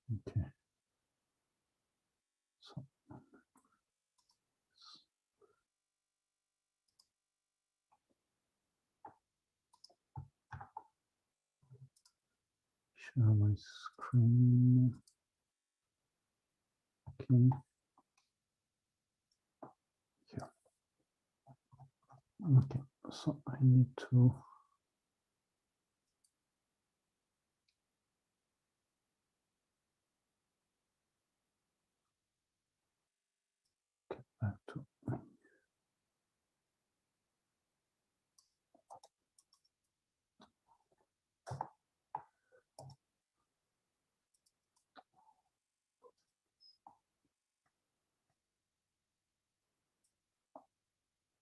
Okay. So share my screen. Okay. Here. Okay. So I need to get back to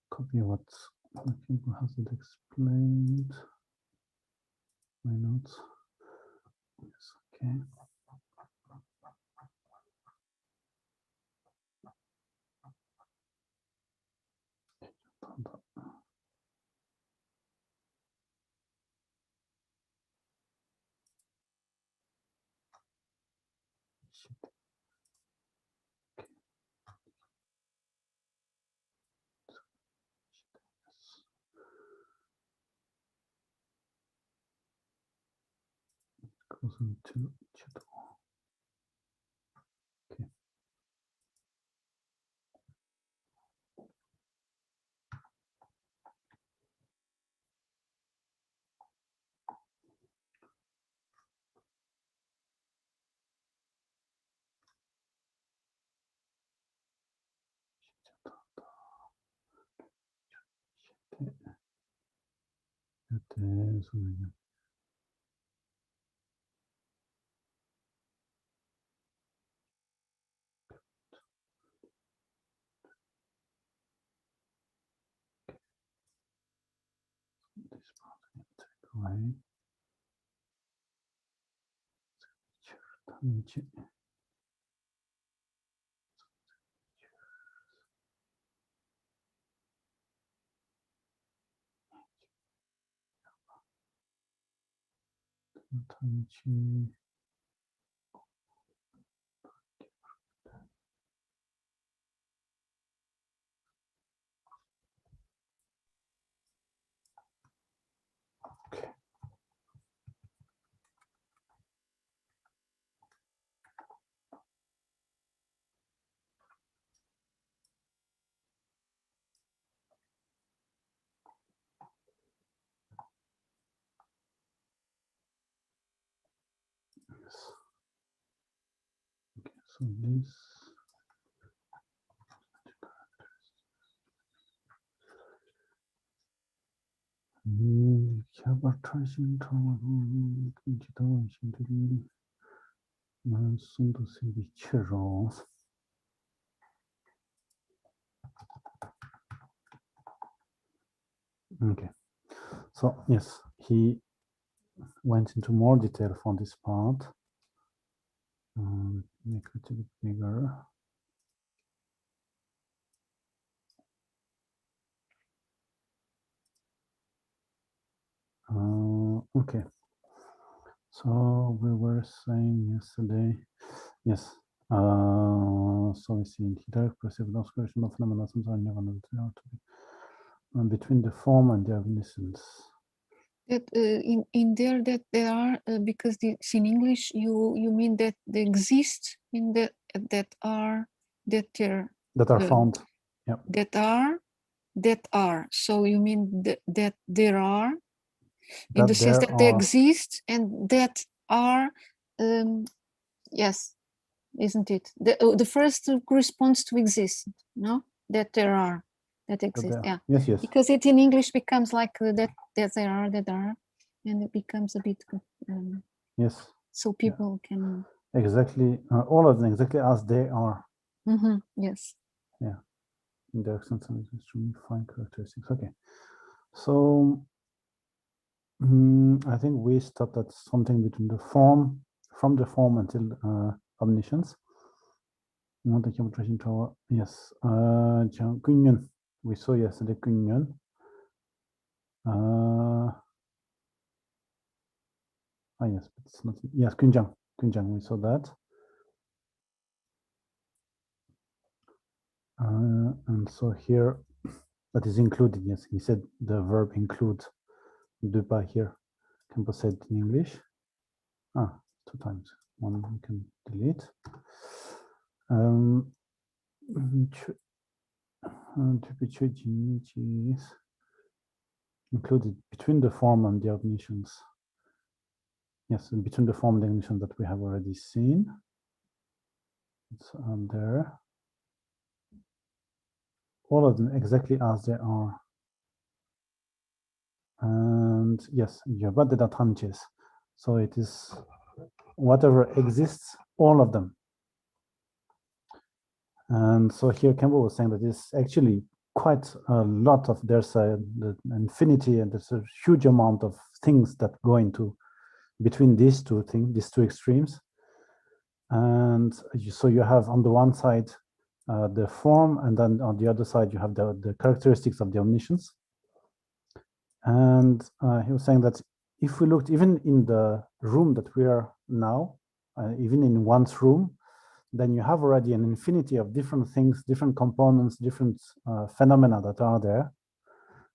copy what has it explained. My notes. Yes, okay. Goes into chat. Okay. This part I can take away. Okay. Yes. Okay, so this Okay, so yes, he went into more detail for this part. Make it a bit bigger. Okay, so we were saying yesterday, yes. So we see in direct perceived obscuration of phenomena sometimes never know to be between the form and the evanescence. That in there that there are because in English you mean that they exist in that are found. Yeah. That are. So you mean that there are in the sense that they exist and that are. Yes, isn't it? The first corresponds to exist. No, that there are. That exist, yeah. Yes, yes. Because it in English becomes like that there are, and it becomes a bit. Yes. So people can. Exactly, all of them exactly as they are. Yes. Yeah. In the accents and extremely fine characteristics. Okay. So I think we stopped at something between the form, from the form until omniscience. Yes. Kunyan. We saw yesterday Kunyan. Yes, but it's not. Yes, Kunjang. We saw that. And so here, that is included, yes, he said the verb include, de pas here. Campo said in English. 2 times. One we can delete. Is included between the form and the omniscience. Yes, and between the form and the omniscience that we have already seen. It's there. All of them exactly as they are. And yes, Yoba de Datanches. So it is whatever exists, all of them. And so here Campbell was saying that it's actually quite a lot of, there's the infinity, and there's a huge amount of things that go into between these two things, these two extremes. And so you have on the one side the form, and then on the other side you have the characteristics of the omniscience. And he was saying that if we looked even in the room that we are now, even in one's room, then you have already an infinity of different things, different components, different phenomena that are there,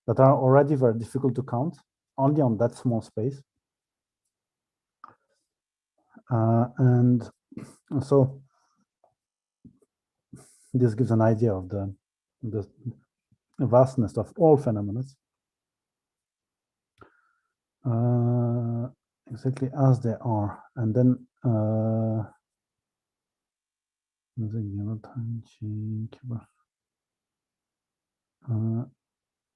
that are already very difficult to count, only on that small space. And so this gives an idea of the vastness of all phenomena, exactly as they are. And then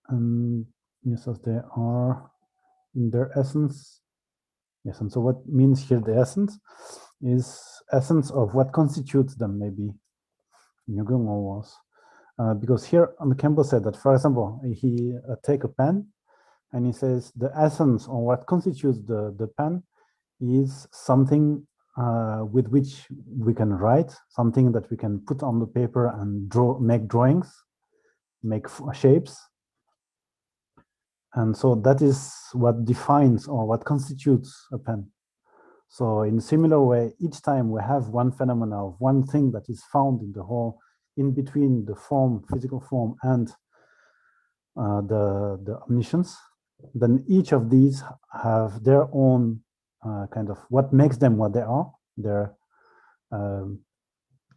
and yes, as they are in their essence. Yes, and so what means here the essence is essence of what constitutes them, maybe Nyugungo was. Because here Campbell said that, for example, he take a pen and he says the essence or what constitutes the pen is something with which we can write, something that we can put on the paper and make drawings, make shapes. And so that is what defines or what constitutes a pen. So in a similar way, each time we have one phenomena of one thing that is found in the whole, in between the form, physical form, and the omniscience, then each of these have their own kind of what makes them what they are, their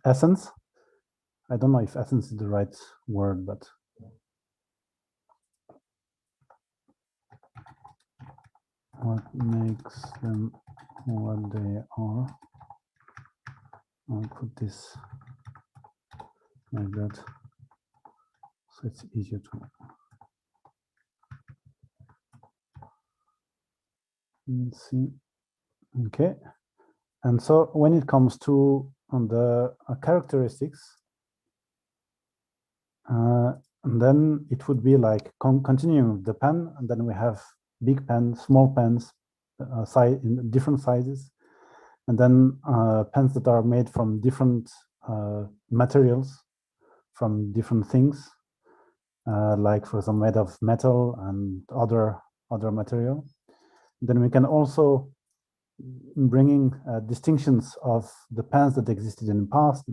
essence. I don't know if essence is the right word, but what makes them what they are. I'll put this like that, so it's easier to see. Okay, and so when it comes to the characteristics, and then it would be like continuing with the pen, and then we have big pens, small pens, in different sizes, and then pens that are made from different materials, from different things, like for example made of metal and other material. Then we can also bringing distinctions of the pens that existed in the past,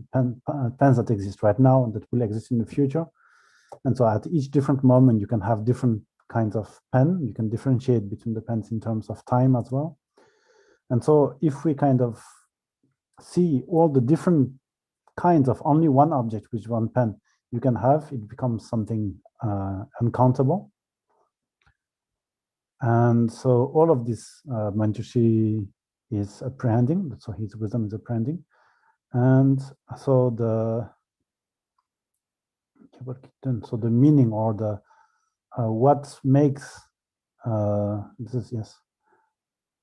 pens that exist right now, and that will exist in the future. And so at each different moment, you can have different kinds of pen. You can differentiate between the pens in terms of time as well. And so if we kind of see all the different kinds of only one object with one pen you can have, it becomes something uncountable. And so all of this Manjushri is apprehending, so his wisdom is apprehending. And so the meaning or the what makes this is yes,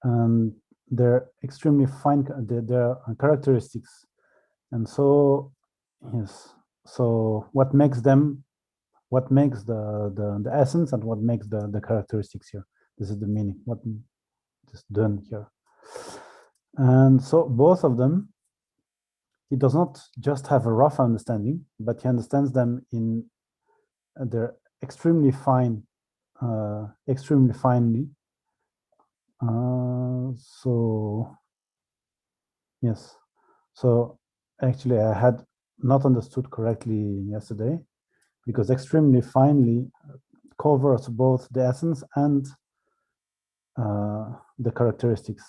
and they're extremely fine, their characteristics. And so yes, so what makes them, what makes the essence, and what makes the characteristics here. This is the meaning, what is done here. And so both of them, he does not just have a rough understanding, but he understands them in their extremely fine, extremely finely. So yes, so actually I had not understood correctly yesterday, because extremely finely covers both the essence and the characteristics.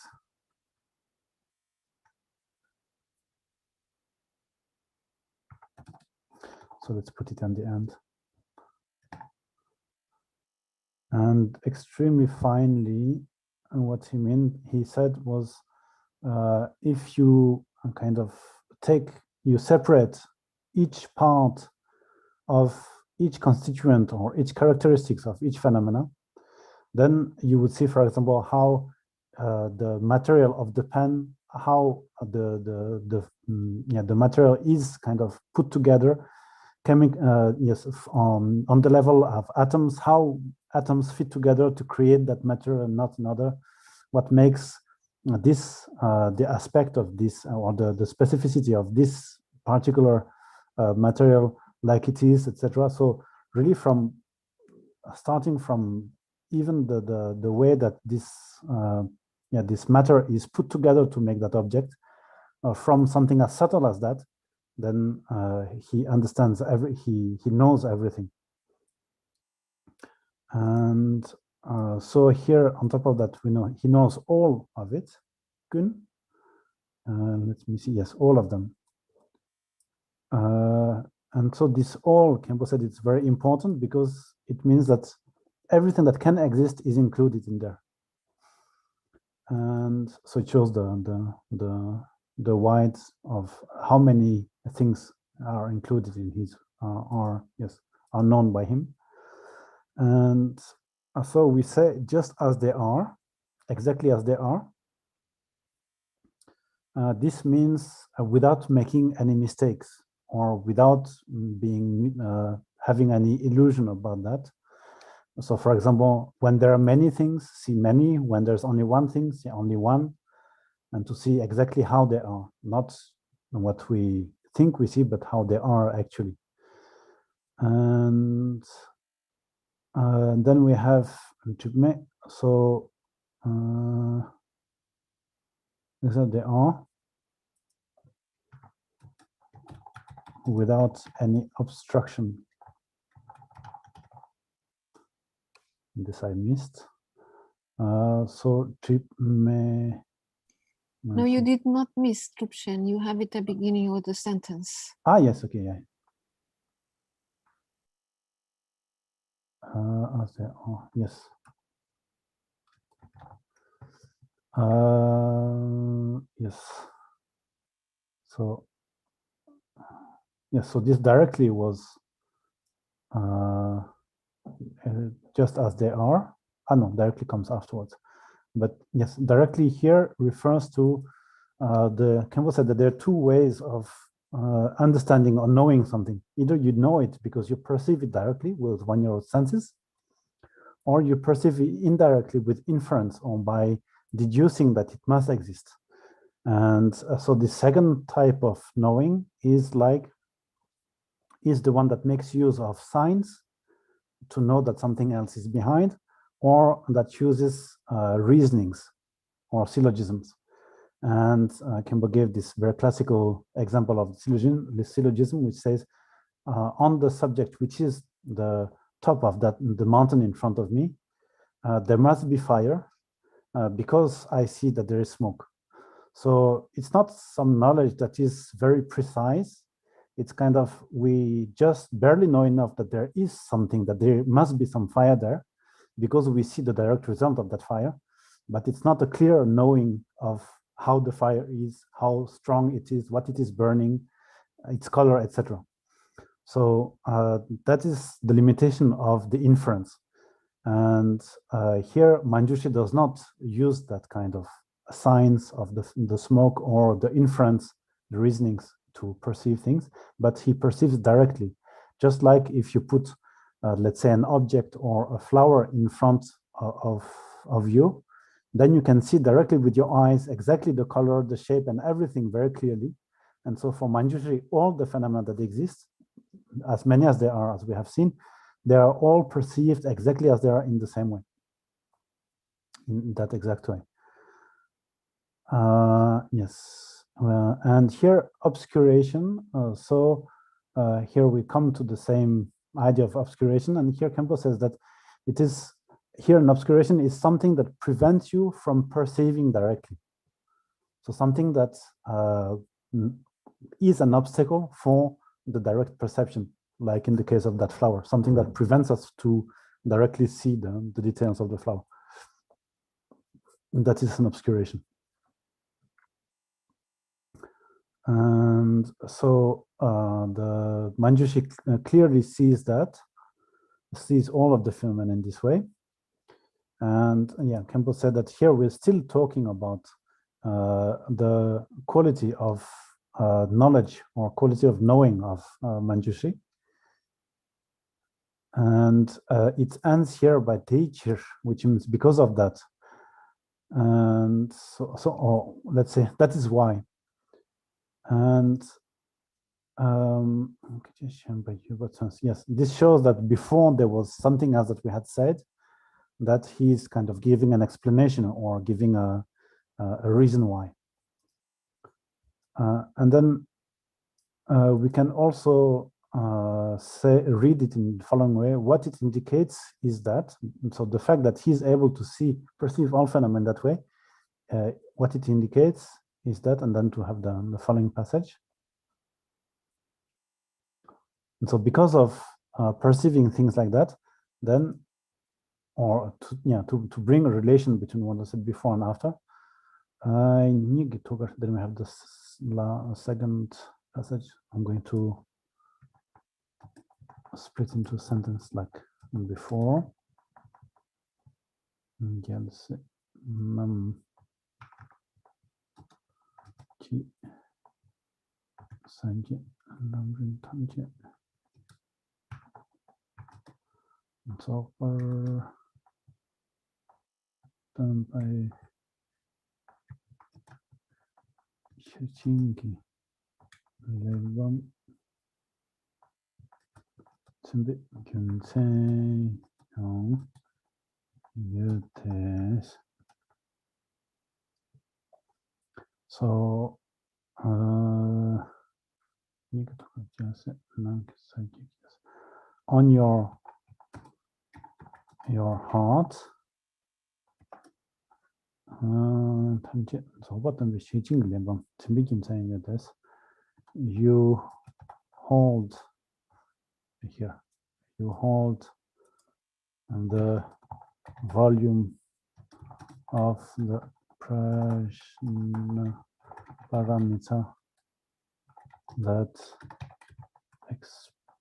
So let's put it on the end. And extremely finely, what he meant, he said was, if you kind of you separate each part of each constituent or each characteristics of each phenomena, then you would see, for example, how the material of the pen, how the material is kind of put together, yes, on the level of atoms, how atoms fit together to create that material and not another. What makes this the aspect of this, or the specificity of this particular material like it is, etc. So really, from starting from even the way that this this matter is put together to make that object, from something as subtle as that, then he understands he knows everything. And so here on top of that, we know he knows all of it. Good. Let me see. Yes, all of them. And so this all, Kempo said, it's very important because it means that everything that can exist is included in there. And so it shows the width of how many things are included in his are known by him. And so we say just as they are, exactly as they are. This means without making any mistakes or without being having any illusion about that. So, for example, when there are many things, see many. When there's only one thing, see only one. And to see exactly how they are, not what we think we see, but how they are actually. And then we have so these are they are without any obstruction. This I missed. So no, you did not miss Trupchen. You have it at the beginning of the sentence. Ah, yes, okay, yeah. Yes. Yes. So, yes, so this directly was just as they are. No, directly comes afterwards. But yes, directly here refers to Campbell said that there are two ways of understanding or knowing something. Either you know it because you perceive it directly with one-year senses, or you perceive it indirectly with inference or by deducing that it must exist. And so the second type of knowing is the one that makes use of signs to know that something else is behind, or that uses reasonings or syllogisms. And Campbell gave this very classical example of the syllogism, which says, on the subject, which is the top of the mountain in front of me, there must be fire because I see that there is smoke. So it's not some knowledge that is very precise. It's kind of, we just barely know enough that there is something, that there must be some fire there, because we see the direct result of that fire, but it's not a clear knowing of how the fire is, how strong it is, what it is burning, its color, etc. So that is the limitation of the inference. And here Manjushri does not use that kind of signs of the smoke or the inference, the reasonings to perceive things, but he perceives directly. Just like if you put, let's say, an object or a flower in front of you, then you can see directly with your eyes exactly the color, the shape, and everything very clearly. And so for Manjushri, all the phenomena that exist, as many as there are, as we have seen, they are all perceived exactly as they are in the same way, in that exact way. Yes. And here obscuration. So here we come to the same idea of obscuration, and here Campbell says that it is here an obscuration is something that prevents you from perceiving directly. So something that is an obstacle for the direct perception, like in the case of that flower, something that prevents us to directly see the details of the flower. And that is an obscuration. And so the Manjushri clearly sees all of the phenomena in this way. And yeah, Campbell said that here we're still talking about the quality of knowledge or quality of knowing of Manjushri. And it ends here by teacher, which means because of that. And so let's say that is why. And yes, this shows that before there was something else that we had said, that he's kind of giving an explanation or giving a reason why. And then we can also read it in the following way. What it indicates is that, so the fact that he's able to perceive all phenomena that way, what it indicates is that, and then to have the following passage. And so because of perceiving things like that, then, or to bring a relation between what I said before and after, then we have this second passage. I'm going to split into a sentence like before. So by Shichingi Levan Tsimbi Gyunsei Yong Yutes. So on your heart, you hold here, you hold the volume of the Prajna parameter that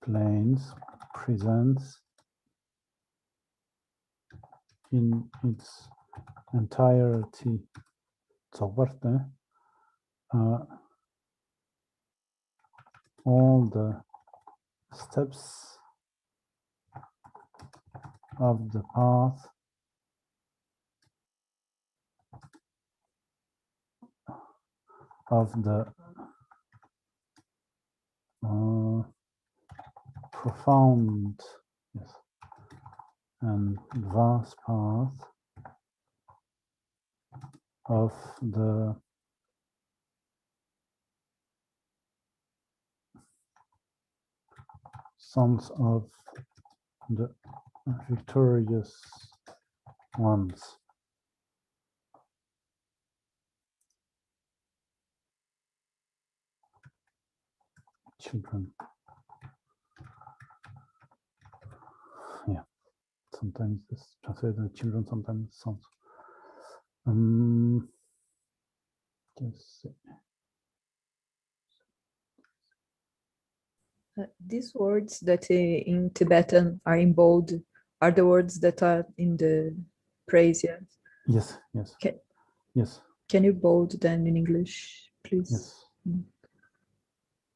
presents in its entirety. All the steps of the path of the profound, yes, and vast path of the sons of the victorious ones. Children. Yeah, sometimes this translated children, sometimes sons. Just these words that in Tibetan are in bold are the words that are in the praise, yes? Yes, yes. Yes. Can you bold them in English, please? Yes.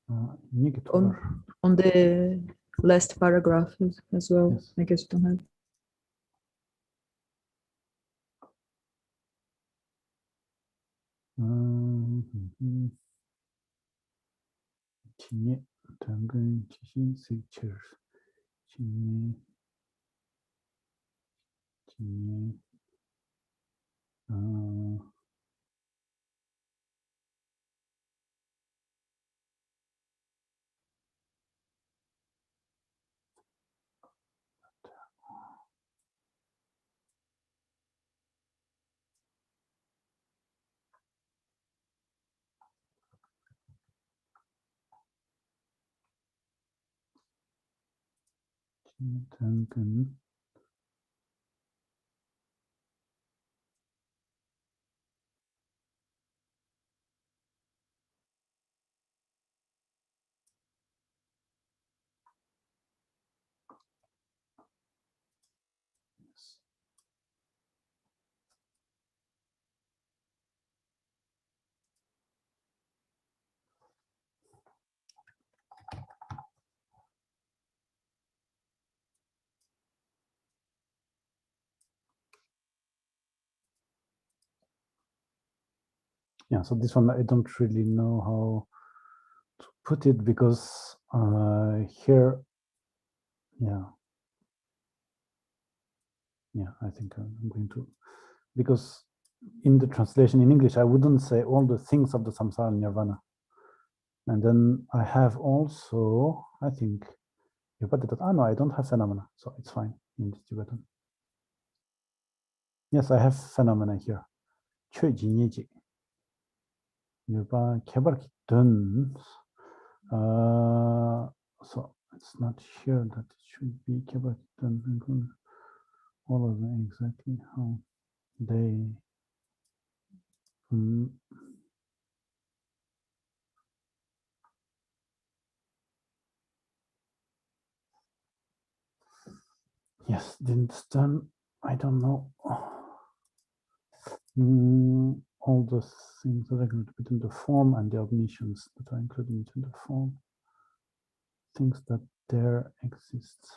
On the last paragraph as well. Yes. I guess you don't have. Yeah, so this one I don't really know how to put it because here, yeah, I think I'm going to, because in the translation in English, I wouldn't say all the things of the samsara nirvana. And then I have also, I think, no, I don't have phenomena, so it's fine in this Tibetan. Yes, I have phenomena here. So it's not here that it should be all of them exactly how they yes, didn't stand, I don't know. All the things that are going to put in the form and the omniscience that are included into the form, things that there exist.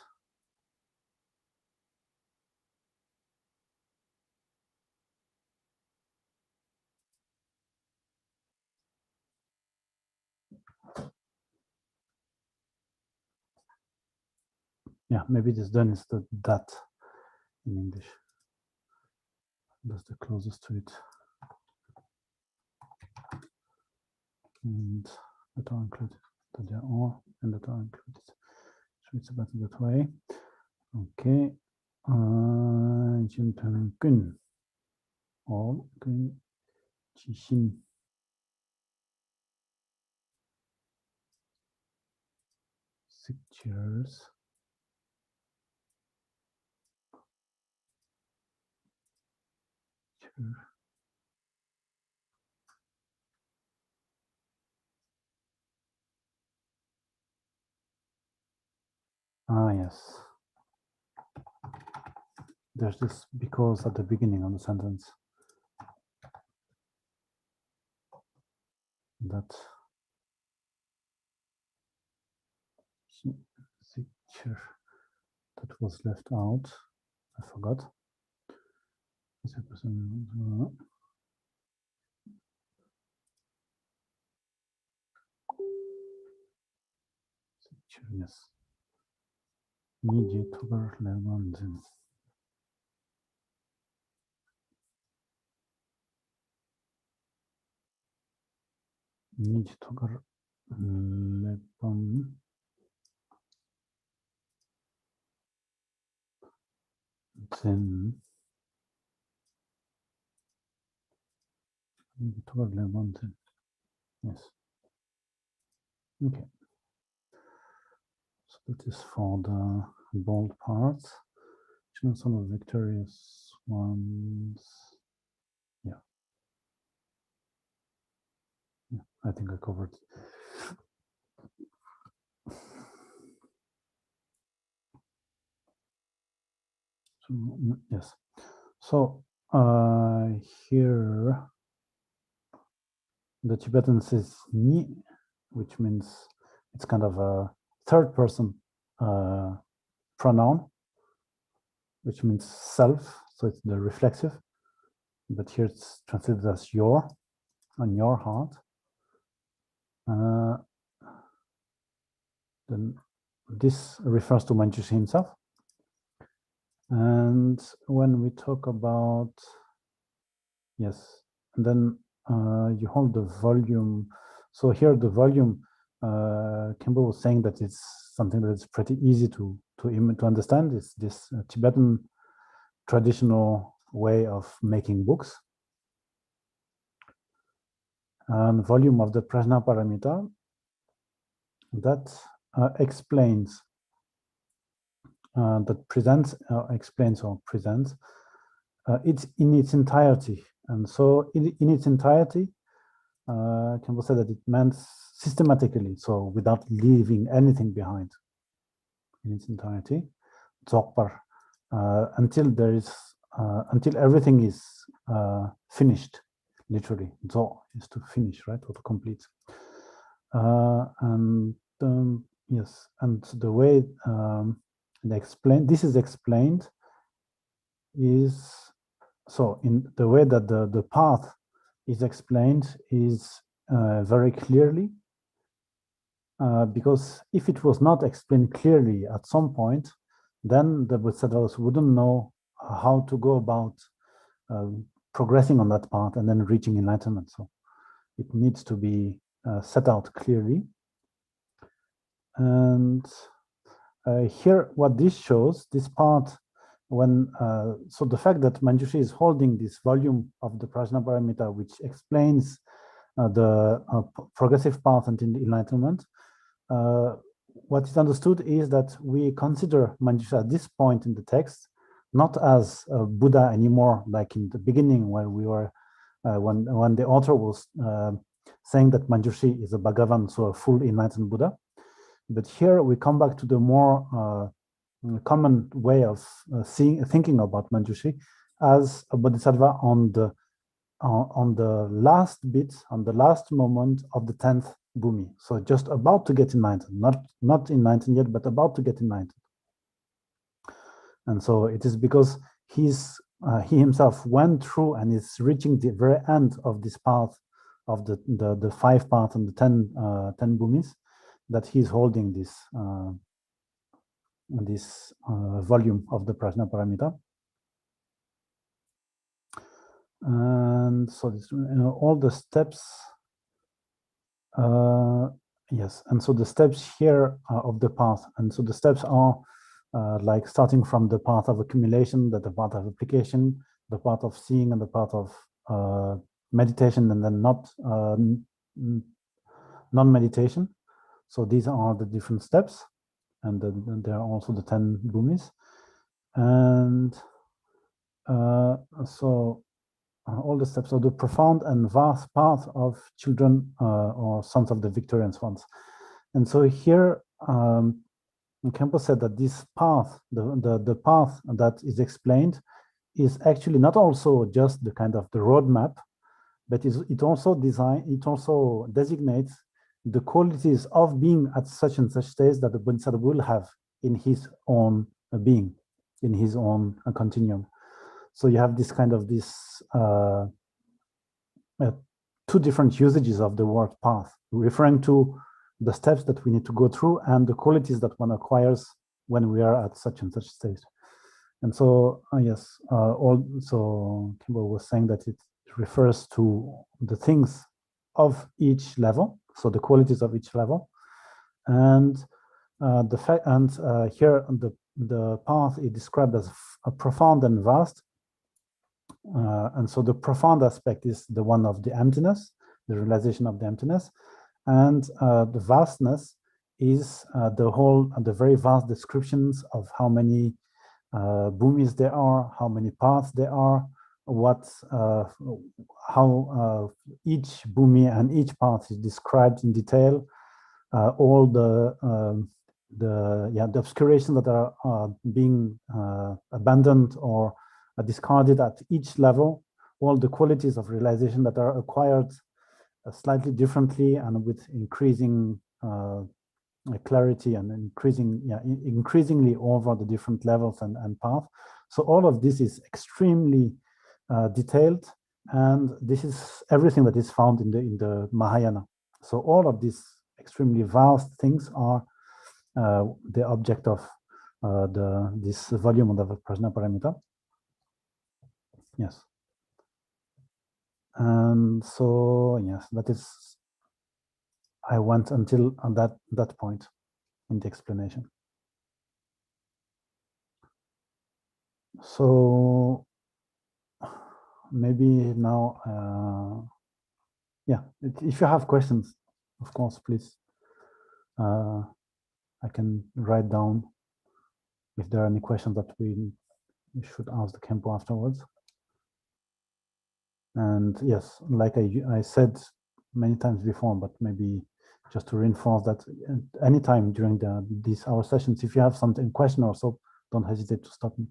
Yeah, maybe this done is the that in English. That's the closest to it. And that are included, that they are all, and that are included. So it's about that way. Okay. Kun. All Kun Chishin. Pictures. Ah, yes. There's this because at the beginning of the sentence. That picture that was left out. I forgot. Yes. Need to learn. Need to learn. Then yes. Okay. So that is for the bold parts. Some of the victorious ones. Yeah. Yeah, I think I covered. So, yes. So here the Tibetan says ni, which means it's kind of a third person pronoun, which means self. So it's the reflexive, but here it's translated as your, on your heart. Then this refers to Manjushri himself. And when we talk about, yes, and then you hold the volume. So here the volume, Kimball was saying that it's something that is pretty easy to understand. It's this Tibetan traditional way of making books. And volume of the Prajna Paramita, that explains that presents, explains or presents, it's in its entirety. And so in its entirety, Campbell said that it meant systematically, so without leaving anything behind in its entirety, until there is, until everything is finished, literally. Zo is to finish, right, or to complete. Yes, and the way this is explained is, so in the way that the path is explained is very clearly, because if it was not explained clearly at some point, then the Bodhisattvas wouldn't know how to go about progressing on that path and then reaching enlightenment. So it needs to be set out clearly. And here, what this shows, this part, when so the fact that Manjushri is holding this volume of the Prajnaparamita, which explains the progressive path until enlightenment, what is understood is that we consider Manjushri at this point in the text not as Buddha anymore, like in the beginning, where we were, when the author was saying that Manjushri is a Bhagavan, so a full enlightened Buddha. But here we come back to the more common way of thinking about Manjushri as a bodhisattva on the last bit, on the last moment of the 10th bhumi. So just about to get enlightened, not enlightened yet, but about to get enlightened. And so it is because he himself went through and is reaching the very end of this path of the 5 paths and the 10 bhumis, that he's holding this volume of the Prajnaparamita. And so this, all the steps, yes, and so the steps here of the path, and so the steps are like starting from the path of accumulation, the path of application, the path of seeing, and the path of meditation, and then non-meditation. So these are the different steps, and there are also the 10 bhumis. And so all the steps of the profound and vast path of children or sons of the victorious ones. And so here, Kempo said that this path, the path that is explained, is actually not also just the kind of the roadmap, but it also designates the qualities of being at such and such stage that the Bodhisattva will have in his own being, in his own continuum. So you have this kind of two different usages of the word path, referring to the steps that we need to go through and the qualities that one acquires when we are at such and such stage. And so, yes, also Kimball was saying that it refers to the things of each level, so the qualities of each level, and the fact, and here the path is described as profound and vast. And so the profound aspect is the one of the emptiness, the realization of the emptiness, and the vastness is the very vast descriptions of how many bhumis there are, how many paths there are, how each bhumi and each path is described in detail, all the obscurations that are being abandoned or discarded at each level, all the qualities of realization that are acquired slightly differently and with increasing clarity and increasingly over the different levels and paths. So all of this is extremely detailed, and this is everything that is found in the Mahayana. So all of these extremely vast things are the object of this volume of the Prajnaparamita. Yes. And so, yes, that is, I went until that point in the explanation. So maybe now, yeah, if you have questions, of course, please, I can write down if there are any questions that we should ask the Kempo afterwards. And yes, like I said many times before, but maybe just to reinforce that anytime during these our sessions, if you have something question or so, don't hesitate to stop me.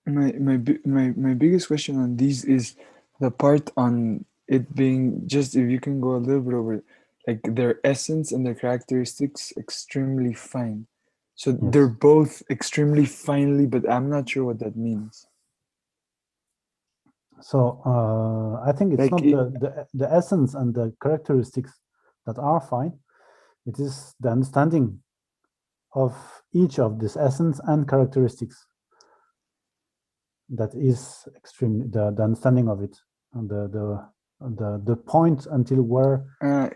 My biggest question on these is the part on it being just, if you can go a little bit over it, like their essence and their characteristics extremely fine. So Yes. they're both extremely finely, but I'm not sure what that means. So I think it's Like not the essence and the characteristics that are fine. It is the understanding of each of this essence and characteristics that is extremely the understanding of it, and the point until where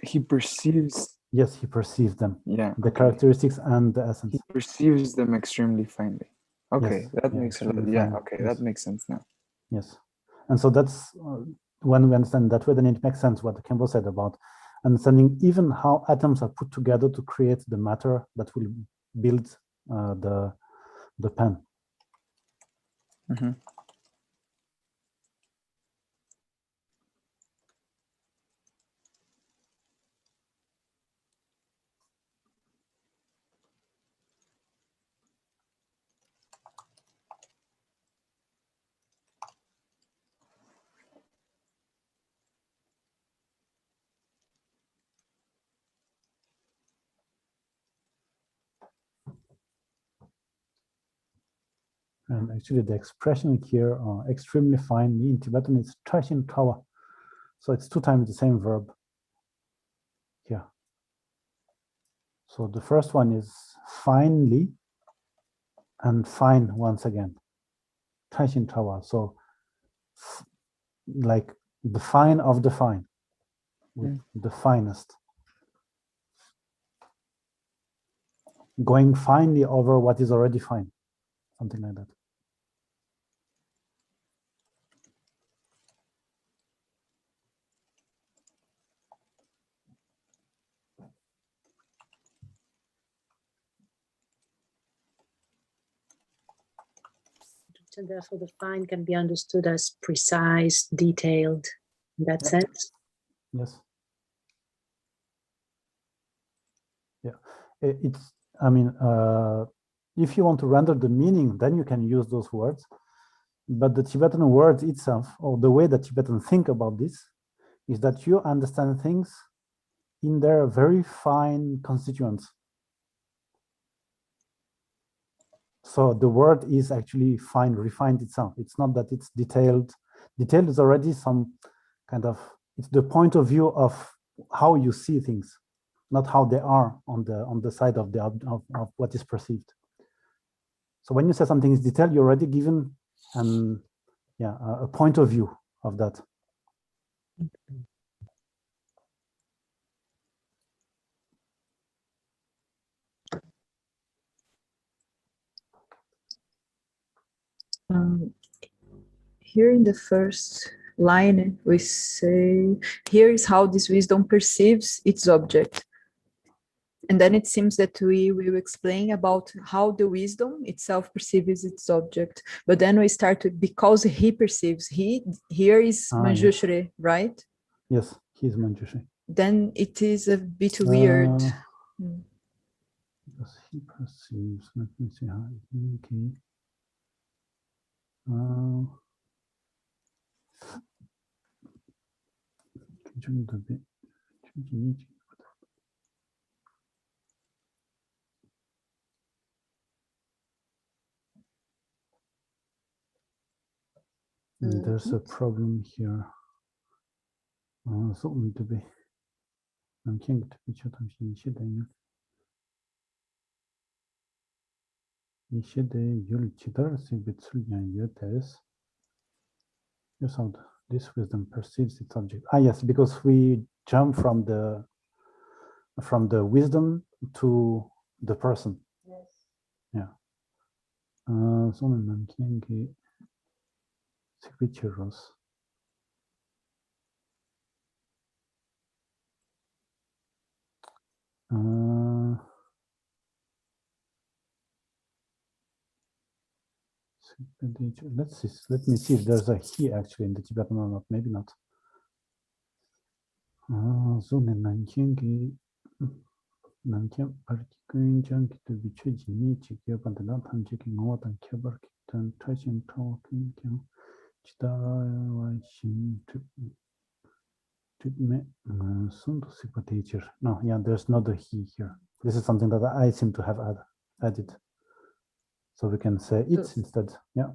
he perceives. Yes, he perceives them. Yeah. The characteristics and the essence. He perceives them extremely finely. Okay, Yes, that yeah, makes a lot. extremely Yeah, fine. okay, Yes. that makes sense now. Yes, and so that's when we understand that way, then it makes sense what Kempo said about understanding even how atoms are put together to create the matter that will build the pen. Mm-hmm. And actually the expression here are extremely fine. In Tibetan it's Trashin Tawa. So it's 2 times the same verb here. So the first one is finely and fine once again. Trashin Tawa. So like the fine of the fine, with the finest. Going finely over what is already fine. Something like that. And therefore the fine can be understood as precise, detailed, in that sense. Yes. Yeah, it's, I mean, if you want to render the meaning, then you can use those words. But the Tibetan word itself, or the way that Tibetans think about this, is that you understand things in their very fine constituents. So the word is actually fine, refined itself. It's not that it's detailed. Detailed is already some kind of, it's the point of view of how you see things, not how they are on the side of of what is perceived. So when you say something is detailed, you're already given a point of view of that. Here in the first line, we say, here is how this wisdom perceives its object. And then it seems that we will explain about how the wisdom itself perceives its object. But then we start with, because he perceives, here is Manjushri, yes. Right? Yes, he's Manjushri. Then it is a bit weird. Because he perceives, let me see how, okay. There's a problem here. So to be. I'm thinking to be this wisdom perceives its object. Yes, because we jump from the wisdom to the person. Yes. Yeah. So I'm thinking Let's see. Let me see if there's a he actually in the Tibetan or not. Maybe not. Zoom in Nankin Parkin Junkie to be Chiji, Chiki, but the Lantan checking out and Keber Kitan, touching talking, Chitara, Shin to me soon to see teacher. No, yeah, there's not a he here. This is something that I seem to have added. So we can say it's instead. Yeah.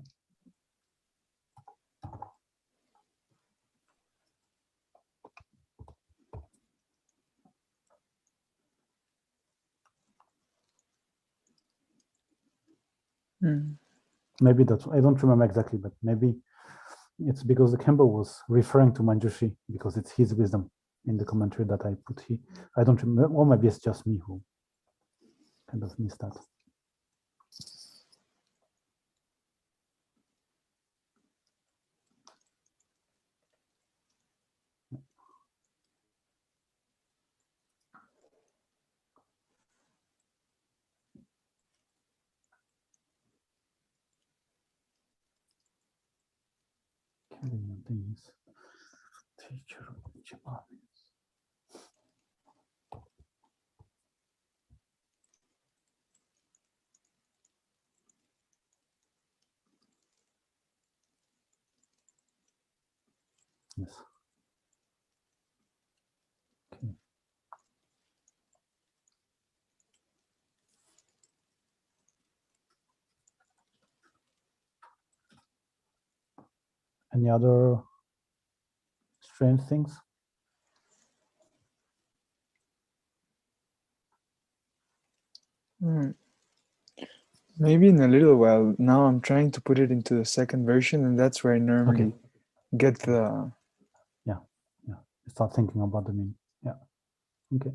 Maybe that's, I don't remember exactly, but maybe it's because the Campbell was referring to Manjushri because it's his wisdom in the commentary that I put here. I don't remember, or maybe it's just me who kind of missed that. Teacher. Yes. Okay. Any other strange things? Maybe in a little while. Now I'm trying to put it into the second version, and that's where I normally get the. Yeah. Start thinking about the meaning. Yeah. Okay.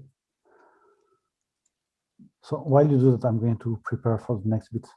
So while you do that, I'm going to prepare for the next bit.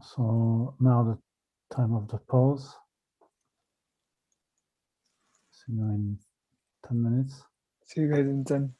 So now the time of the pause. See you in 10 minutes. See you guys in 10.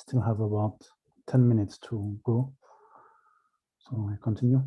still have about 10 minutes to go. So I continue.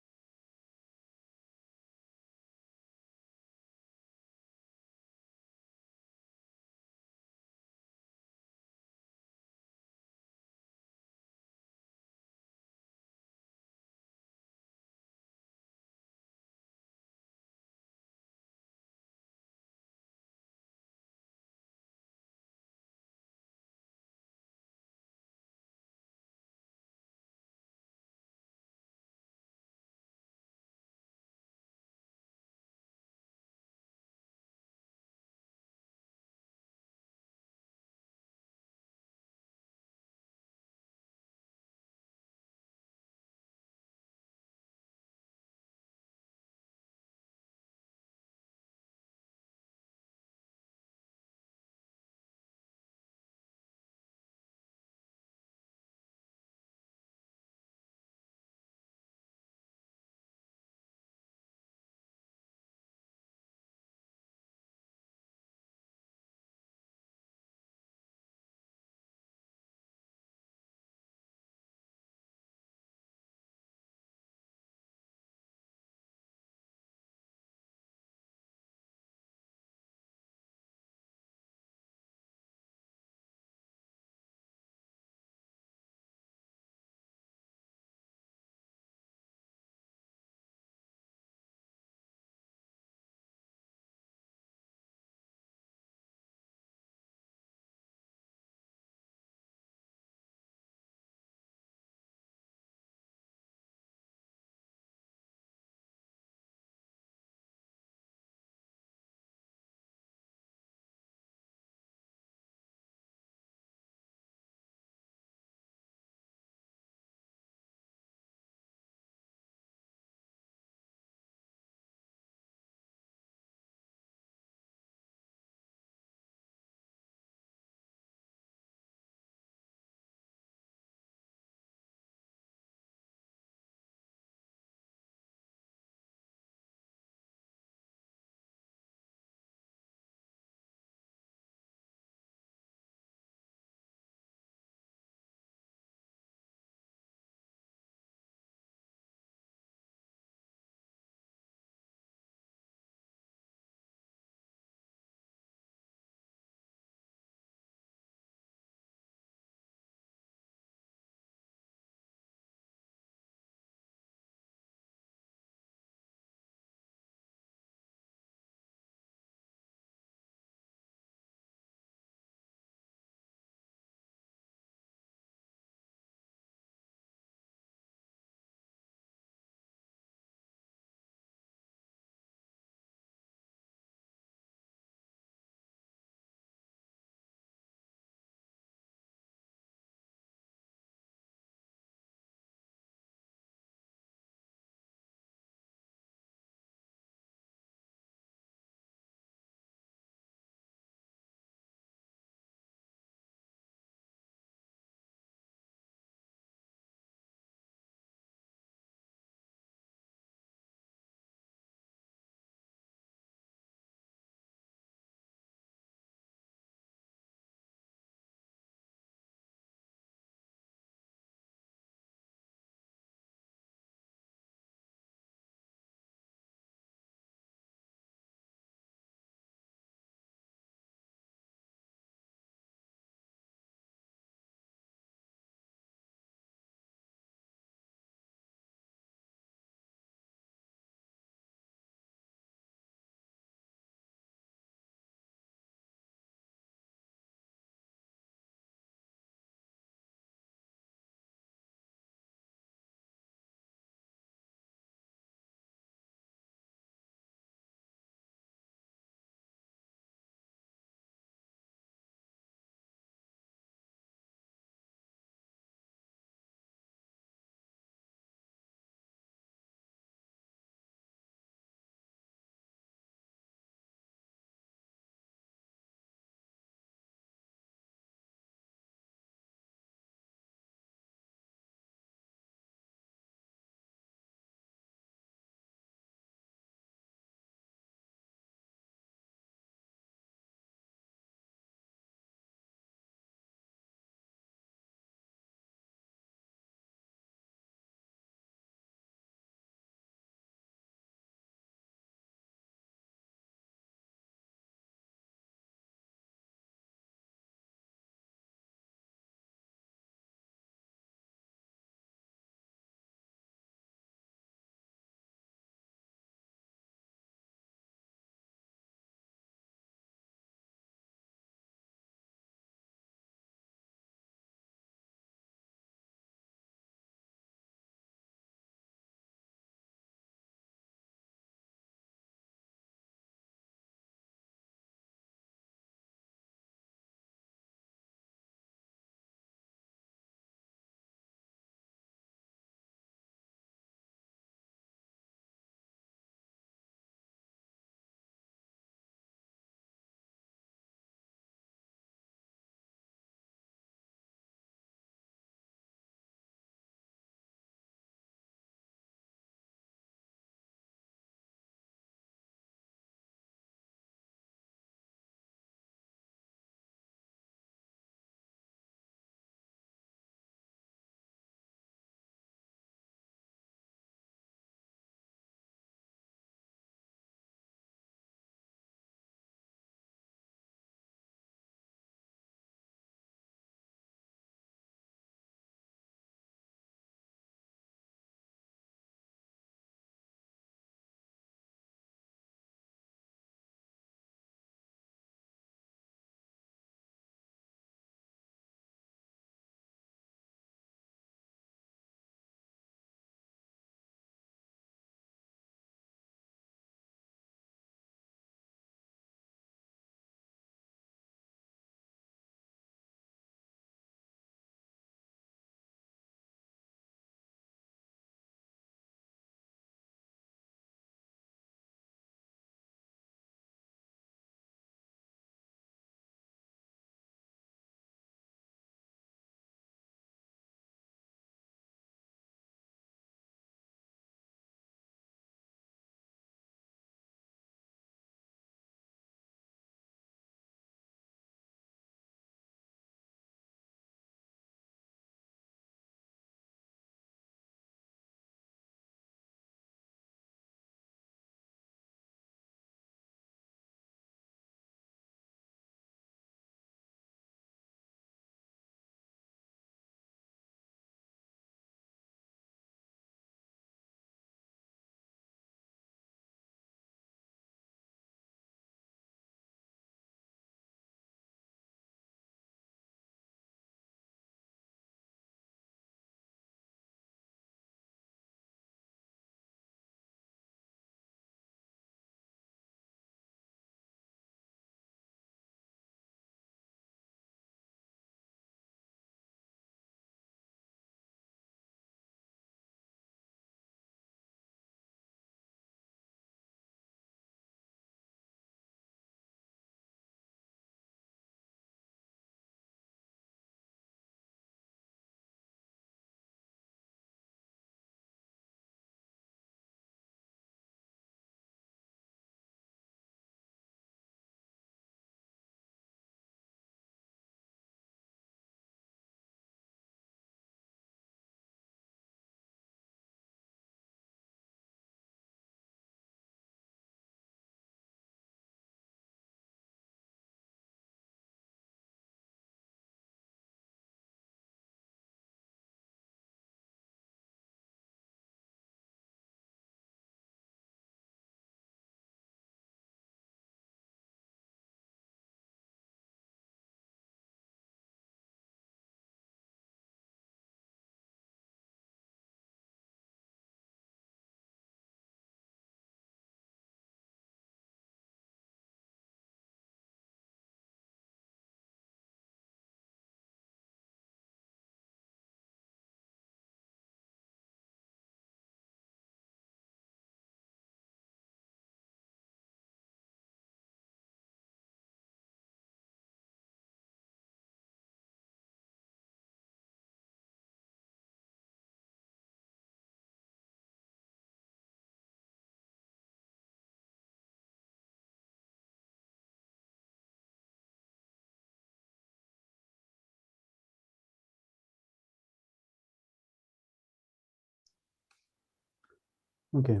Okay.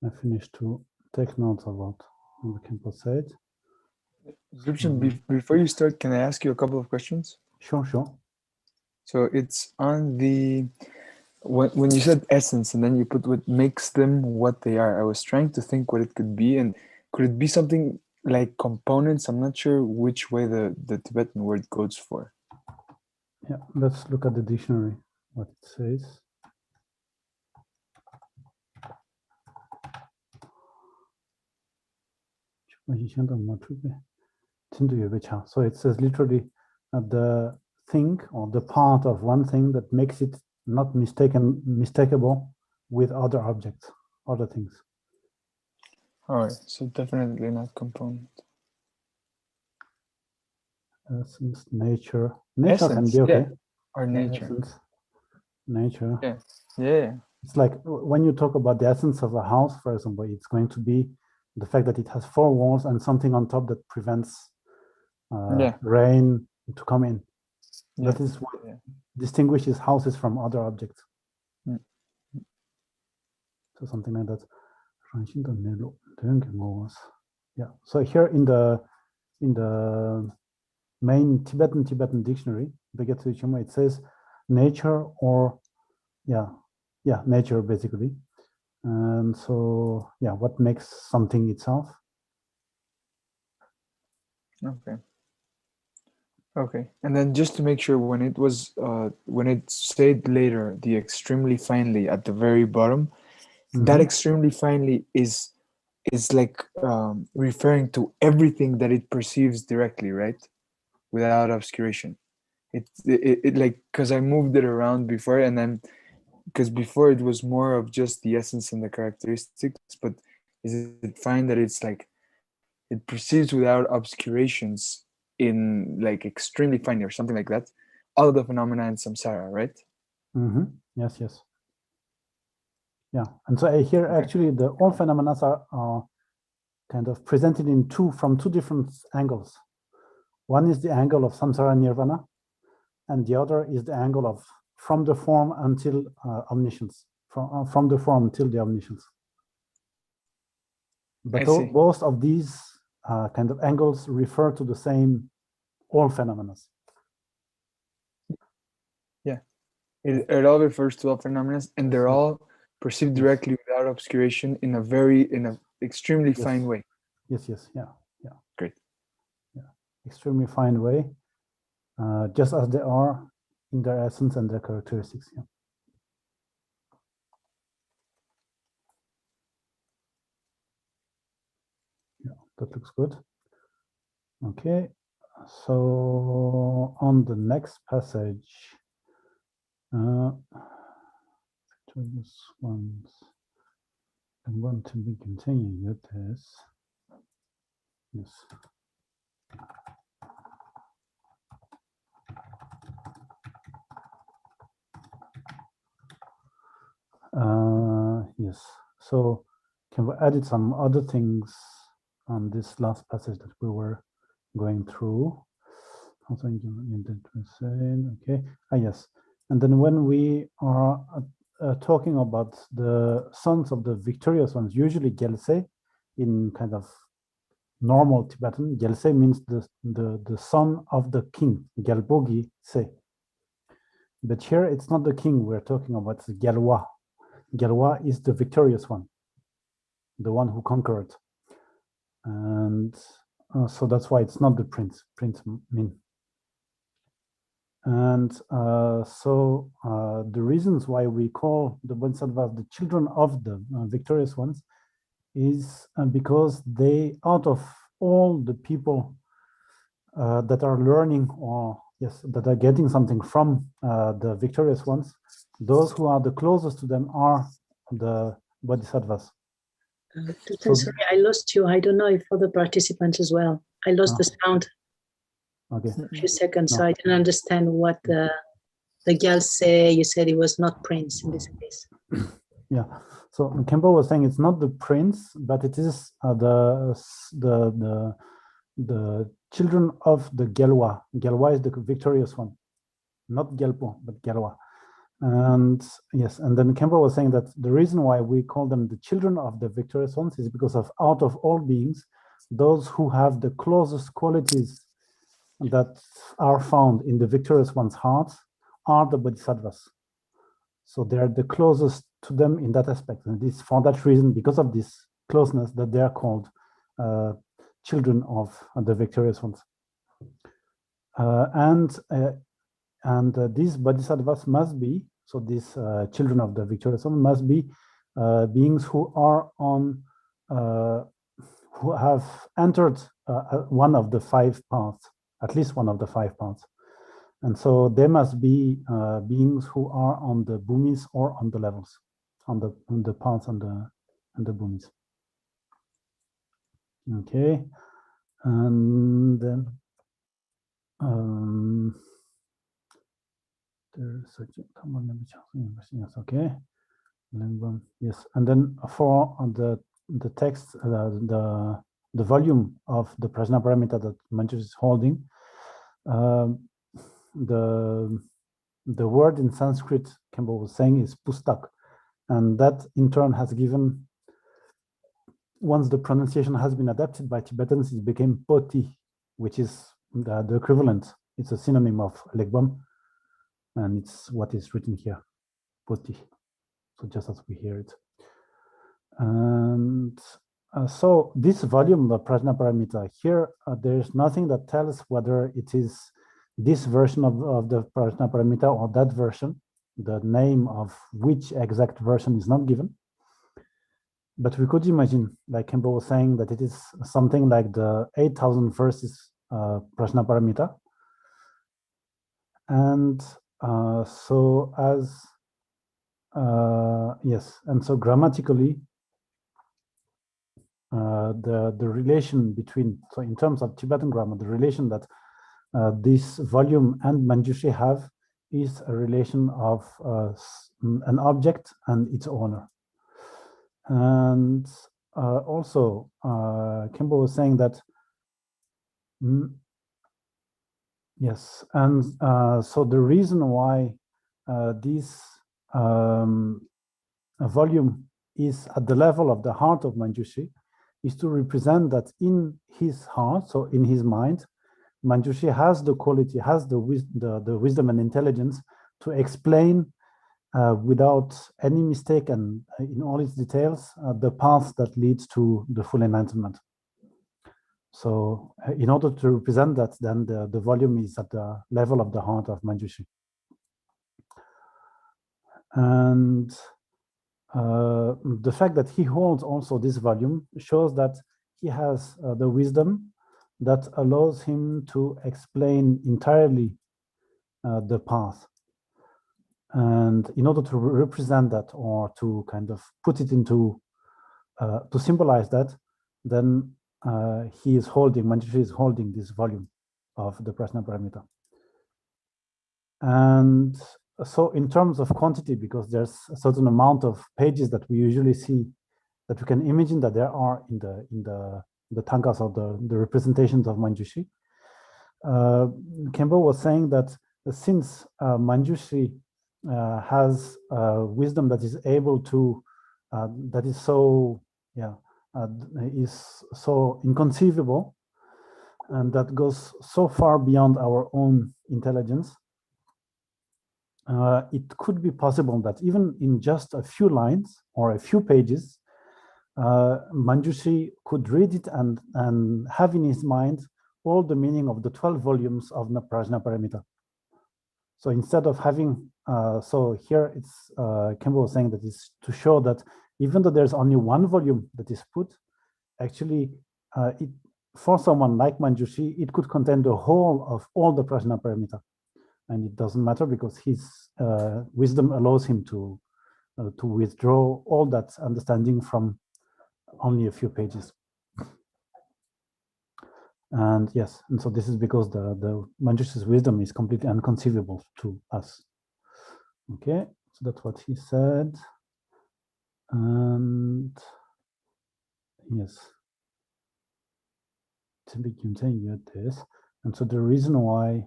I finished to take notes about what Kempo said. Egyptian, before you start, can I ask you a couple of questions? Sure. So it's on the when you said essence and then you put what makes them what they are. I was trying to think what it could be, and could it be something like components? I'm not sure which way the Tibetan word goes for. Yeah, let's look at the dictionary, what it says. So it says literally the thing or the part of one thing that makes it not mistakable with other objects, other things. All right, so definitely not component. Essence, nature. Nature Essence, can be okay. yeah. Or nature. Essence, nature. Yeah. It's like when you talk about the essence of a house, for example, it's going to be the fact that it has 4 walls and something on top that prevents rain to come in. That is what distinguishes houses from other objects. So something like that. Yeah. So here in the main Tibetan dictionary, it says nature or nature basically. And so what makes something itself? Okay. And then just to make sure, when it was when it said later the extremely finely at the very bottom, that extremely finely is like referring to everything that it perceives directly, right? Without obscuration. It like, because I moved it around before, and then because before it was more of just the essence and the characteristics, but is it fine that it's like it perceives without obscurations in like extremely fine or something like that, all of the phenomena in samsara, right? Yes. Yeah. And so here actually all phenomena are kind of presented in from two different angles. One is the angle of samsara nirvana, and the other is the angle of from the form until omniscience, from the form until the omniscience. But both of these kind of angles refer to the same all phenomena. Yeah, it all refers to all phenomena, and they're all perceived directly without obscuration in an extremely fine way. Yes, yeah. Great. Yeah, extremely fine way, just as they are in their essence and their characteristics. Yeah, that looks good. Okay, so on the next passage, this one's I'm going to be continuing with this. Yes. Yes. So can we add some other things on this last passage that we were going through? Also, okay. Yes. And then when we are talking about the sons of the victorious ones, usually Gyaltse, in kind of normal Tibetan, Gyaltse means the son of the king, Gyalbogi Se. But here it's not the king we're talking about, it's Gyalwa. Gyalwa is the victorious one, the one who conquered. And so that's why it's not the prince, Prince Min. And so the reasons why we call the Bodhisattvas the children of the victorious ones is because they, out of all the people that are learning that are getting something from the victorious ones, those who are the closest to them are the Bodhisattvas. Sorry, I lost you. I don't know if other participants as well. I lost the sound. Okay. A few seconds, so I didn't understand what the Gyaltse, you said it was not prince in this case. Yeah, so Kempo was saying it's not the prince, but it is the children of the Gyalwa. Gyalwa is the victorious one, not Gyalpo, but Gyalwa. And yes, and then Kempo was saying that the reason why we call them the children of the victorious ones is because of out of all beings, those who have the closest qualities that are found in the victorious one's heart are the bodhisattvas. So they're the closest to them in that aspect. And it's for that reason, because of this closeness, that they are called children of the victorious ones. These bodhisattvas must be, so these children of the victorious one must be beings who are on, who have entered one of the 5 paths, at least one of the 5 paths. And so they must be beings who are on the bhumis or on the levels, on the paths and the bhumis. Okay, and then there's yes, okay. Yes, and then for the text, the volume of the prajna paramita that Manjushri is holding, the word in Sanskrit, Kempo was saying, is pustak, and that in turn has given, once the pronunciation has been adapted by Tibetans, it became poti, which is the equivalent. It's a synonym of legbam, and it's what is written here, poti. So just as we hear it. And so this volume, the prajna paramita, here there's nothing that tells whether it is this version of the prajna paramita or that version. The name of which exact version is not given. But we could imagine, like Kempo was saying, that it is something like the 8,000 verses prajna paramita. And so as, yes, and so grammatically, the relation between, so in terms of Tibetan grammar, the relation that this volume and Manjushri have is a relation of an object and its owner. And also, Kempo was saying that, yes, and so the reason why this volume is at the level of the heart of Manjushri is to represent that in his heart, so in his mind, Manjushri has the quality, has the wisdom and intelligence to explain without any mistake and in all its details the path that leads to the full enlightenment. So in order to represent that, then the volume is at the level of the heart of Manjushri. And the fact that he holds also this volume shows that he has the wisdom that allows him to explain entirely the path. And in order to represent that, or to kind of put it into, to symbolize that, then he is holding, Manjushri is holding this volume of the Prajna Paramita. And so in terms of quantity, because there's a certain amount of pages that we usually see, that we can imagine that there are in the tankas or the representations of Manjushri, Kempo was saying that since Manjushri has wisdom that is able to, that is so, is so inconceivable, and that goes so far beyond our own intelligence, it could be possible that even in just a few lines or a few pages, Manjushri could read it and have in his mind all the meaning of the 12 volumes of Prajna Paramita. So instead of having, so here it's, Kempo was saying that it's to show that even though there's only one volume that is put, actually, for someone like Manjushri, it could contain the whole of all the Prajna Paramita. And it doesn't matter because his wisdom allows him to withdraw all that understanding from only a few pages. And yes, and so this is because the Manjushri's wisdom is completely inconceivable to us. Okay, so that's what he said. And yes, to be continued this. And so the reason why,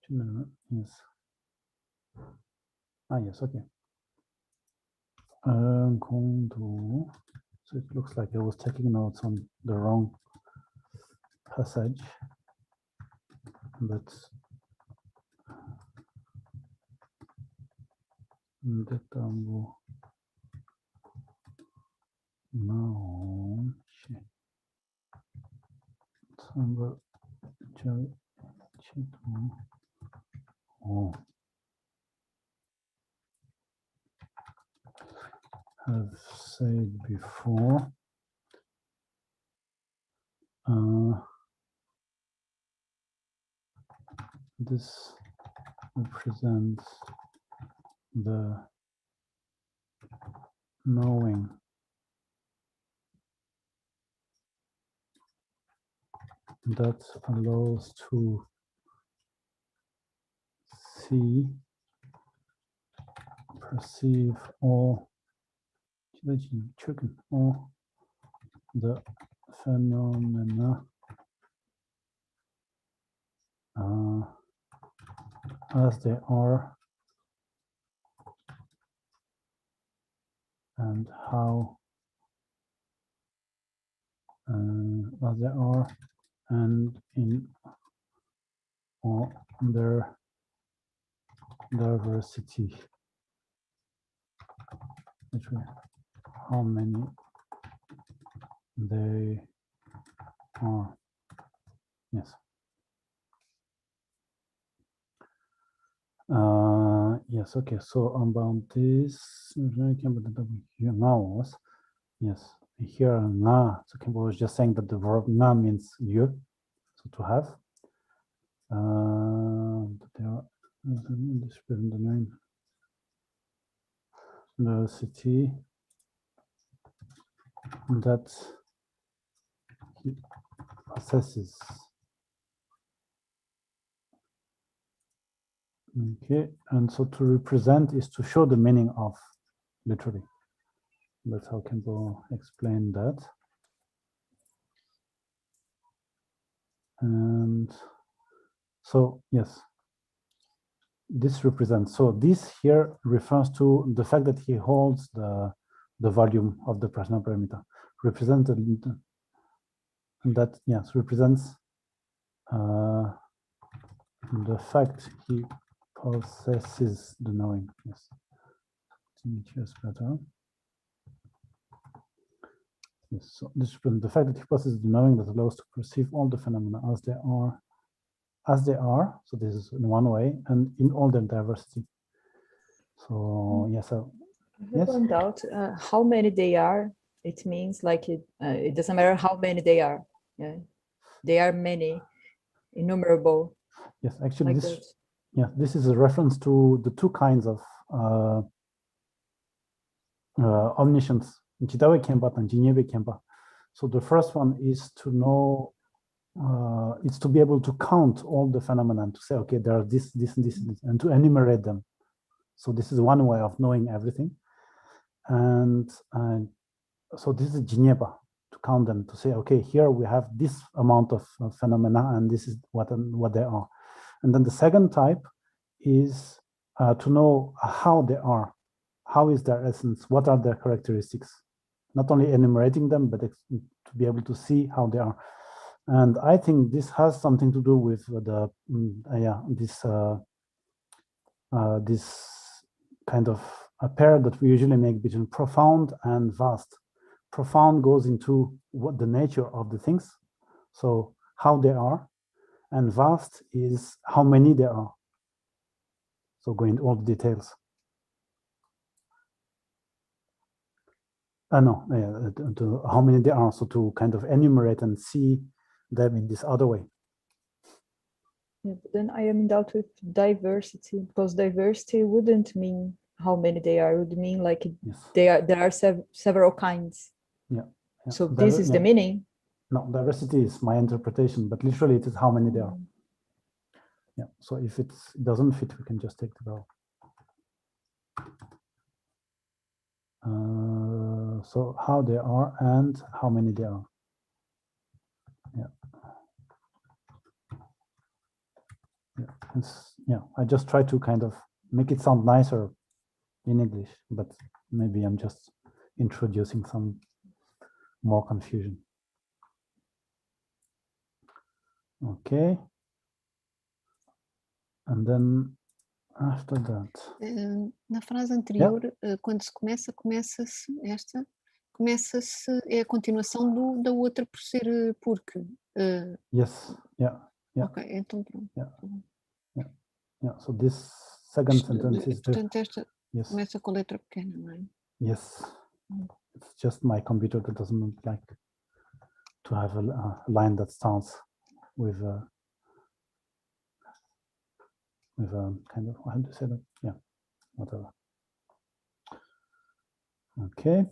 yes. Yes, okay. Going to, so it looks like I was taking notes on the wrong passage, but dettambo no samba oh have said before. This represents the knowing that allows to see, perceive all the phenomena as they are and how as they are and in all their diversity, literally how many they are. Yes. Yes, okay, so about this here now, yes, here na, so Kimbo was just saying that the verb na means you, so to have. There are the name, the city that he possesses. Okay, and so to represent is to show the meaning of, literally. That's how Campbell explained that. And so, yes, this represents, so this here refers to the fact that he holds the volume of the personal parameter, represented, and that, yes, represents the fact he possesses the knowing. Yes, here's better. Yes, so this represents the fact that he possesses the knowing that allows to perceive all the phenomena as they are. So this is in one way, and in all their diversity. So yes, I have one doubt. How many they are? It means like it doesn't matter how many they are. Yeah, they are many, innumerable. Yes, actually, like this this is a reference to the two kinds of omniscience, Jitawe Kempa and Jinyewe Kempa. So the first one is to know, it's to be able to count all the phenomena and to say, okay, there are this, this, and this, and to enumerate them. So this is one way of knowing everything. And so this is Jinyeba, to count them, to say, okay, here we have this amount of phenomena, and this is what they are. And then the second type is to know how they are. How is their essence? What are their characteristics? Not only enumerating them, but to be able to see how they are. And I think this has something to do with the this kind of a pair that we usually make between profound and vast. Profound goes into what the nature of the things, so how they are, and vast is how many there are. So go into all the details. No, to how many there are, so to kind of enumerate and see them in this other way. Yeah, but then I am in doubt with diversity, because diversity wouldn't mean how many they are. It would mean like Yes. there are several kinds. Yeah. So this is the meaning. No, diversity is my interpretation, but literally it is how many there are. Yeah. So if it doesn't fit, we can just take the verb. So how they are and how many there are. Yeah. Yeah. I just try to kind of make it sound nicer in English, but maybe I'm just introducing some more confusion. Okay. And then after that. Na frase anterior, quando se começa-se esta, começa-se, é a continuação da outra por ser porque. Yes, yeah. Ok, então pronto. Yeah, so this second sentence is portanto, esta yes. começa com a letra pequena, não é? Yes, it's just my computer that doesn't like to have a line that starts with a kind of, how do you say that? Yeah, whatever. Okay.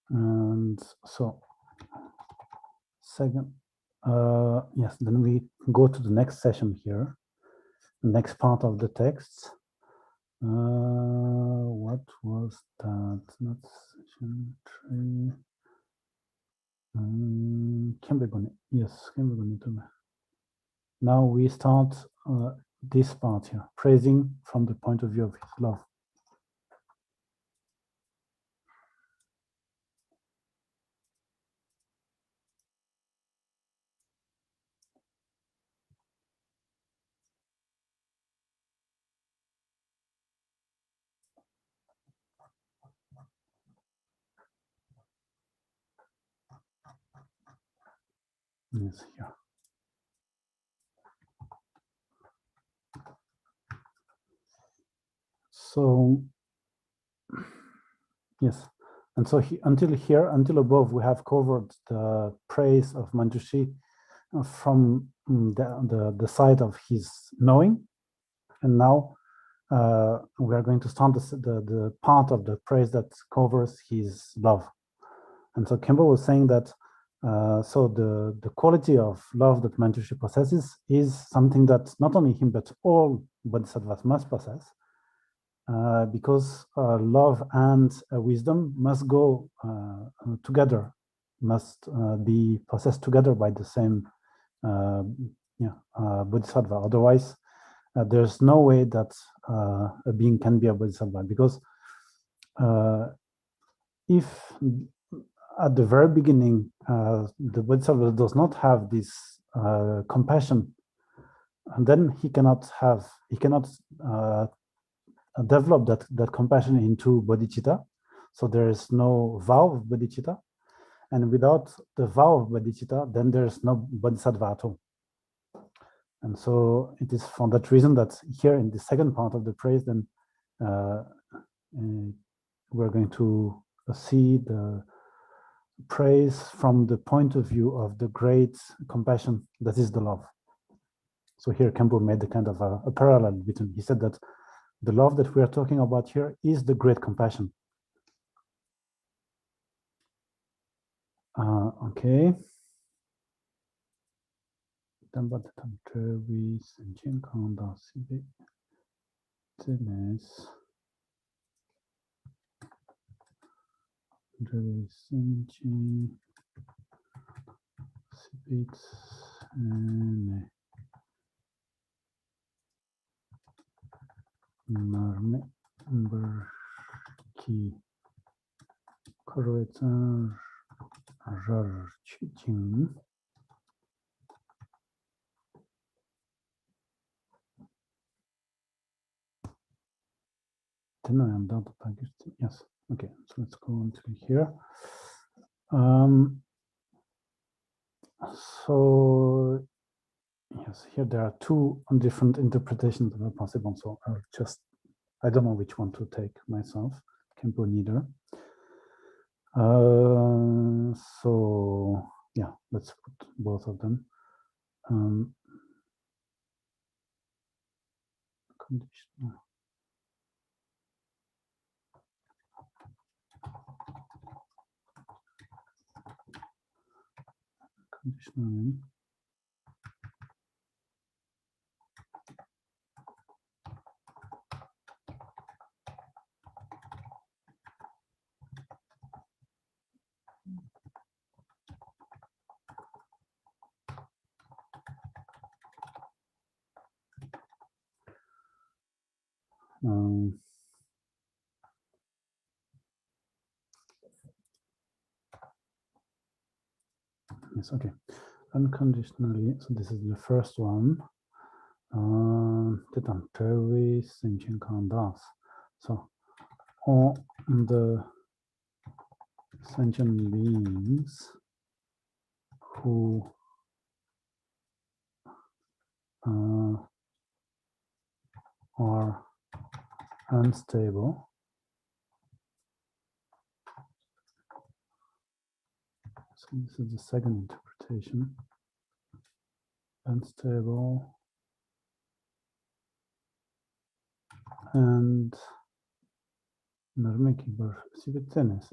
And so second, yes, then we go to the next session here, the next part of the text. What was that? Not session 3. Yes, now we start this part here, praising from the point of view of his love. Yes, here. So, yes, and so until above, we have covered the praise of Manjushri from the side of his knowing, and now we are going to start the part of the praise that covers his love. And so Kemba was saying that so the quality of love that Manjushri possesses is something that not only him but all bodhisattvas must possess, because love and wisdom must go together, must be possessed together by the same bodhisattva. Otherwise, there's no way that a being can be a bodhisattva, because if at the very beginning the bodhisattva does not have this compassion, and then he cannot develop that compassion into bodhicitta. So there is no vow of bodhicitta, and without the vow of bodhicitta, then there is no bodhisattva at all. And so it is for that reason that here in the second part of the praise, then we're going to see the praise from the point of view of the great compassion that is the love. So here Kempo made a kind of a parallel between, he said that the love that we are talking about here is the great compassion. Okay. Ki corrector rar chiching. Then I am down to package. Yes. Okay. So let's go into here. So yes, here there are two different interpretations that are possible. So I don't know which one to take myself. Can't go neither. So yeah, let's put both of them. Conditional. Conditionally. Yes, okay. Unconditionally, so this is the first one. So all the sentient beings who are unstable. So this is the second interpretation. Unstable and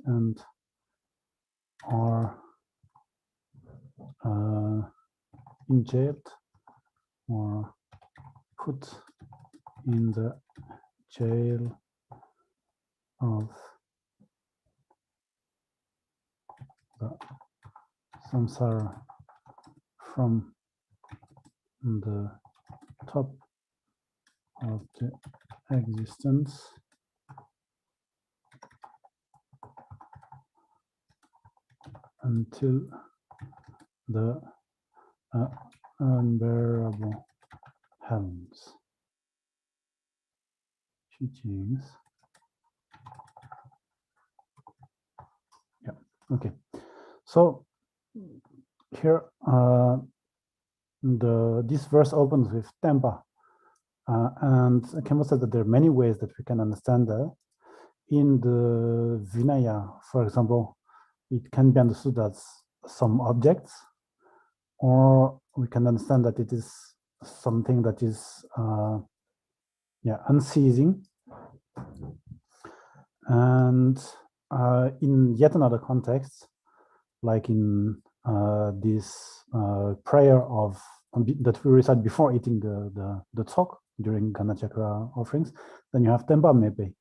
and are jailed or put in the jail of the samsara from the top of the existence until the unbearable heavens. Teachings. Yeah, okay. So here this verse opens with Tempa. And Kempo said that there are many ways that we can understand that. In the Vinaya, for example, it can be understood as some objects, or we can understand that it is something that is unceasing. And in yet another context, like in this prayer of that we recite before eating the tok during Ganachakra offerings, then you have Tempa Mepe.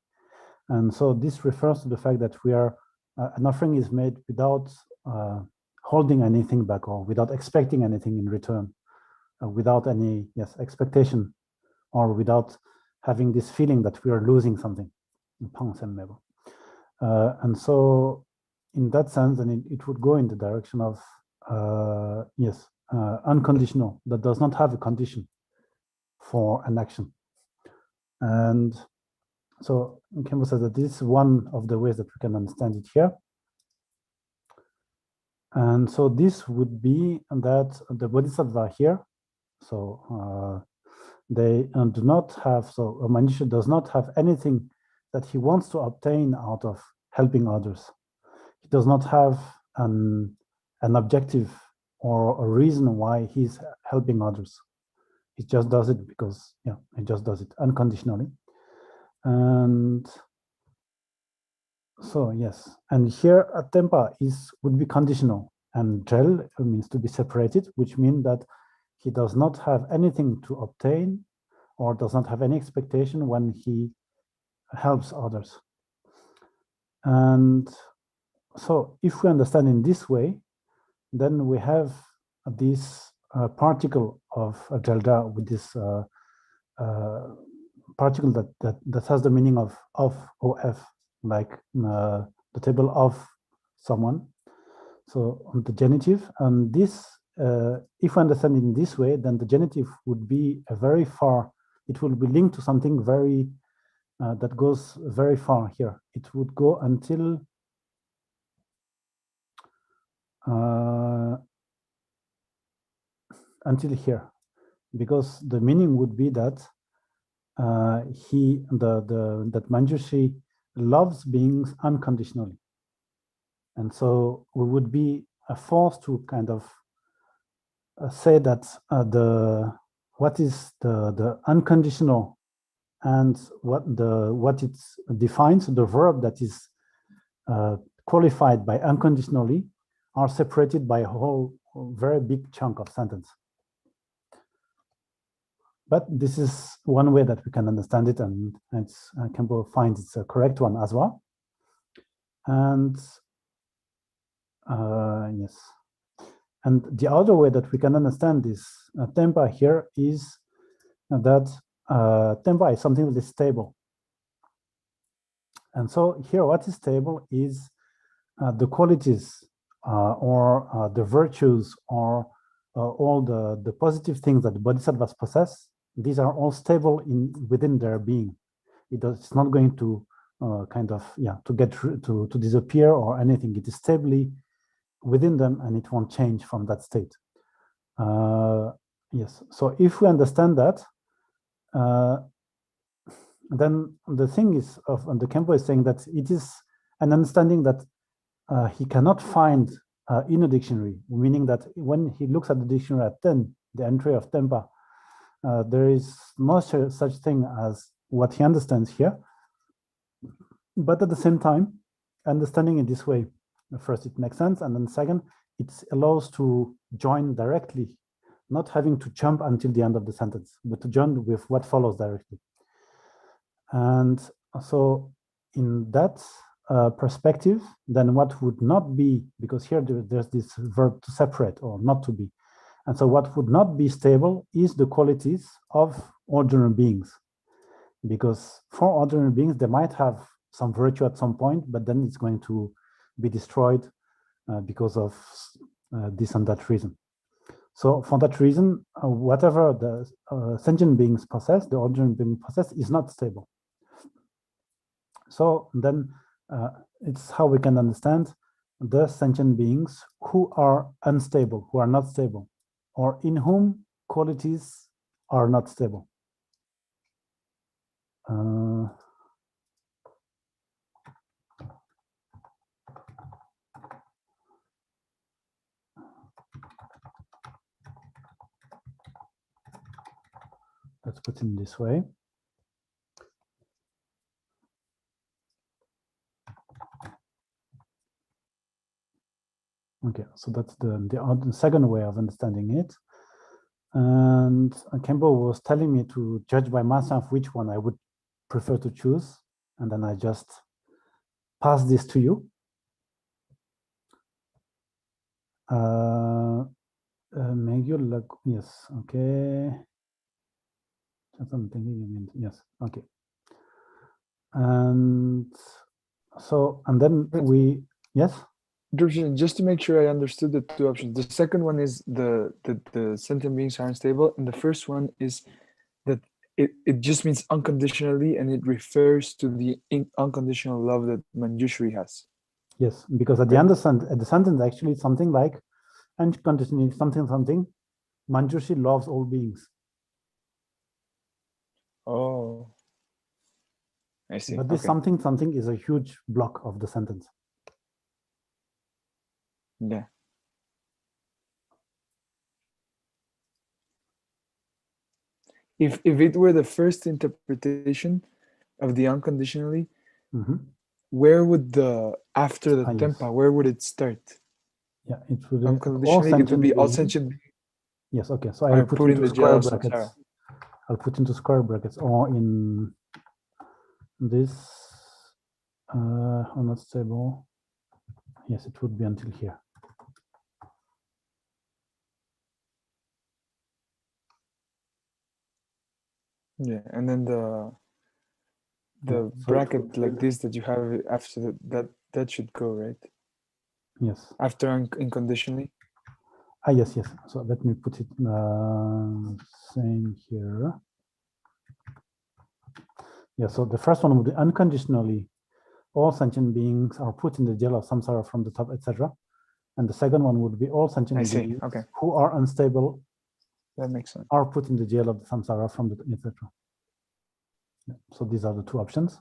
And so this refers to the fact that we are an offering is made without holding anything back or without expecting anything in return, without any expectation, or without having this feeling that we are losing something. And so in that sense, then it would go in the direction of unconditional, that does not have a condition for an action. And so Kempo says that this is one of the ways that we can understand it here. And so this would be that the bodhisattva here, so they do not have, so a Manjushri does not have anything that he wants to obtain out of helping others. He does not have an objective or a reason why he's helping others. He just does it because, he just does it unconditionally. And so, yes, and here a Tempa would be conditional, and Gel means to be separated, which means that he does not have anything to obtain or does not have any expectation when he helps others. And so if we understand in this way, then we have this particle of Gelda with this particle that has the meaning of OF, like the table of someone. So on the genitive, and this, if we understand in this way, then the genitive would be a very far, it will be linked to something very, that goes very far here. It would go until here, because the meaning would be that that Manjushri loves beings unconditionally. And so we would be forced to kind of say that what is the unconditional and what it defines, the verb that is qualified by unconditionally, are separated by a whole very big chunk of sentence. But this is one way that we can understand it, and Kempo finds it's a correct one as well. And yes, and the other way that we can understand this Tempa here is that Tempa is something that is stable. And so here, what is stable is the qualities or the virtues or all the positive things that the bodhisattvas possess. These are all stable within their being. It's not going to to disappear or anything. It is stably within them, and it won't change from that state. Yes. So if we understand that, then the thing is, and the Khenpo is saying that it is an understanding that he cannot find in a dictionary, meaning that when he looks at the dictionary at Ten, the entry of Tenpa, there is no such thing as what he understands here. But at the same time, understanding it this way, first, it makes sense. And then second, it allows to join directly, not having to jump until the end of the sentence, but to join with what follows directly. And so in that perspective, then what would not be, because here there's this verb to separate or not to be. And so what would not be stable is the qualities of ordinary beings. Because for ordinary beings, they might have some virtue at some point, but then it's going to be destroyed because of this and that reason. So for that reason, whatever the sentient beings possess, the ordinary being possess, is not stable. So then it's how we can understand the sentient beings who are unstable, who are not stable, or in whom qualities are not stable. Let's put it in this way. Okay, so that's the second way of understanding it. And Khenpo was telling me to judge by myself which one I would prefer to choose. And then I just pass this to you. Yes, okay. Something you mean, yes, okay. And so, and then yes? Just to make sure I understood the two options. The second one is the sentient beings are unstable, and the first one is that it just means unconditionally, and it refers to the unconditional love that Manjushri has. Yes, because at the end of the sentence, actually something like unconditionally something, Manjushri loves all beings. Oh, I see. But this something is a huge block of the sentence. Yeah. If it were the first interpretation of the unconditionally, where would after the tempa, where would it start? Yeah, it would unconditionally. It would be all sentient beings. Yes. Okay. So I put into square brackets. I'll put into square brackets or in this not stable. Yes, it would be until here. Yeah, and then the bracket like this that you have after that should go, right? Yes. After unconditionally. Yes. So let me put it same here. Yeah. So the first one would be unconditionally. All sentient beings are put in the jail of samsara from the top, etc. And the second one would be all sentient beings who are unstable. That makes sense. Are put in the jail of the samsara from the etc. Yeah. So these are the two options.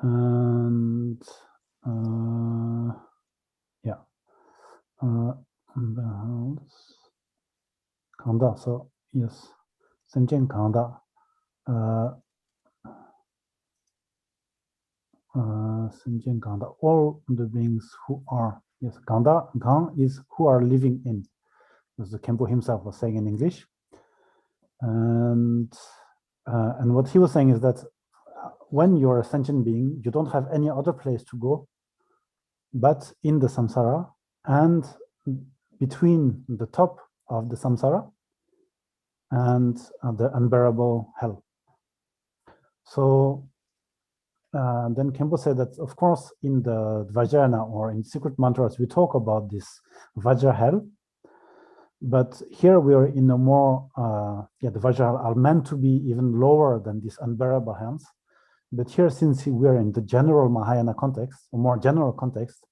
And yeah, Kanda. So yes, sentient Kanda. Sentient Ganda, all the beings who are, yes, Ganda, Gang is who are living in, as the Khenpo himself was saying in English. And what he was saying is that when you're a sentient being, you don't have any other place to go but in the samsara and between the top of the samsara and the unbearable hell. So then Kempo said that, of course, in the Vajrayana or in secret mantras, we talk about this Vajra hell. But here we are in a more, the Vajra are meant to be even lower than these unbearable hells. But here, since we are in the general Mahayana context, a more general context,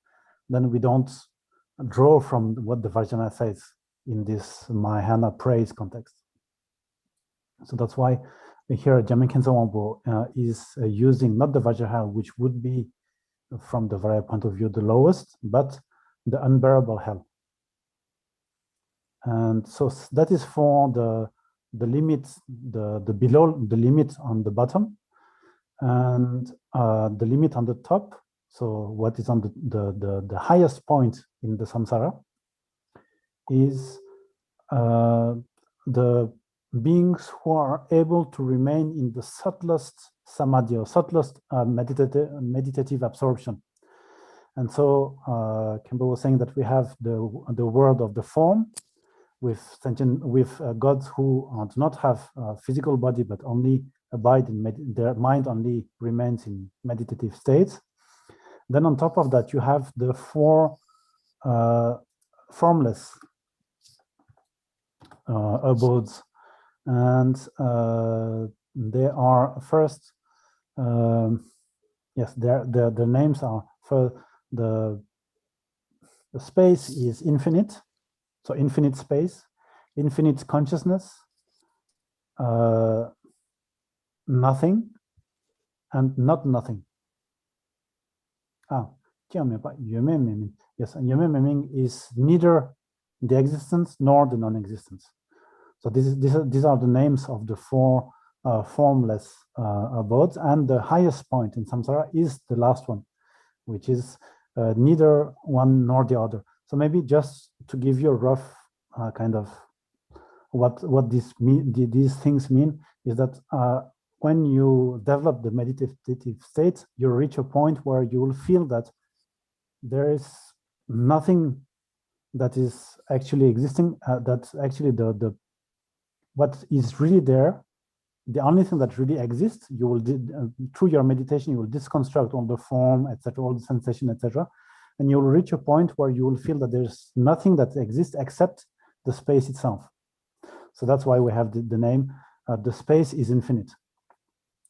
then we don't draw from what the Vajrayana says in this Mahayana praise context. So that's why here Jamin Khensa Wangpo is using not the Vajra hell, which would be from the Varaya point of view the lowest, but the unbearable hell. And so that is for the limit, the below the limit on the bottom, and the limit on the top. So what is on the highest point in the samsara is the beings who are able to remain in the subtlest samadhi or subtlest meditative absorption. And so Kempo was saying that we have the world of the form with gods who do not have a physical body but only abide in their mind only remains in meditative states. Then on top of that, you have the four formless abodes, and they are first. Yes, their names are for the space is infinite, so infinite space, infinite consciousness, nothing, and not nothing. Yes, and Yome is neither the existence nor the non-existence. So these are the names of the four formless abodes, and the highest point in samsara is the last one, which is neither one nor the other. So maybe just to give you a rough kind of what these things mean is that when you develop the meditative state, you reach a point where you will feel that there is nothing that is actually existing. That's actually the what is really there. The only thing that really exists, you will through your meditation, you will disconstruct all the form, etc., all the sensation, etc., and you will reach a point where you will feel that there's nothing that exists except the space itself. So that's why we have the name. The space is infinite.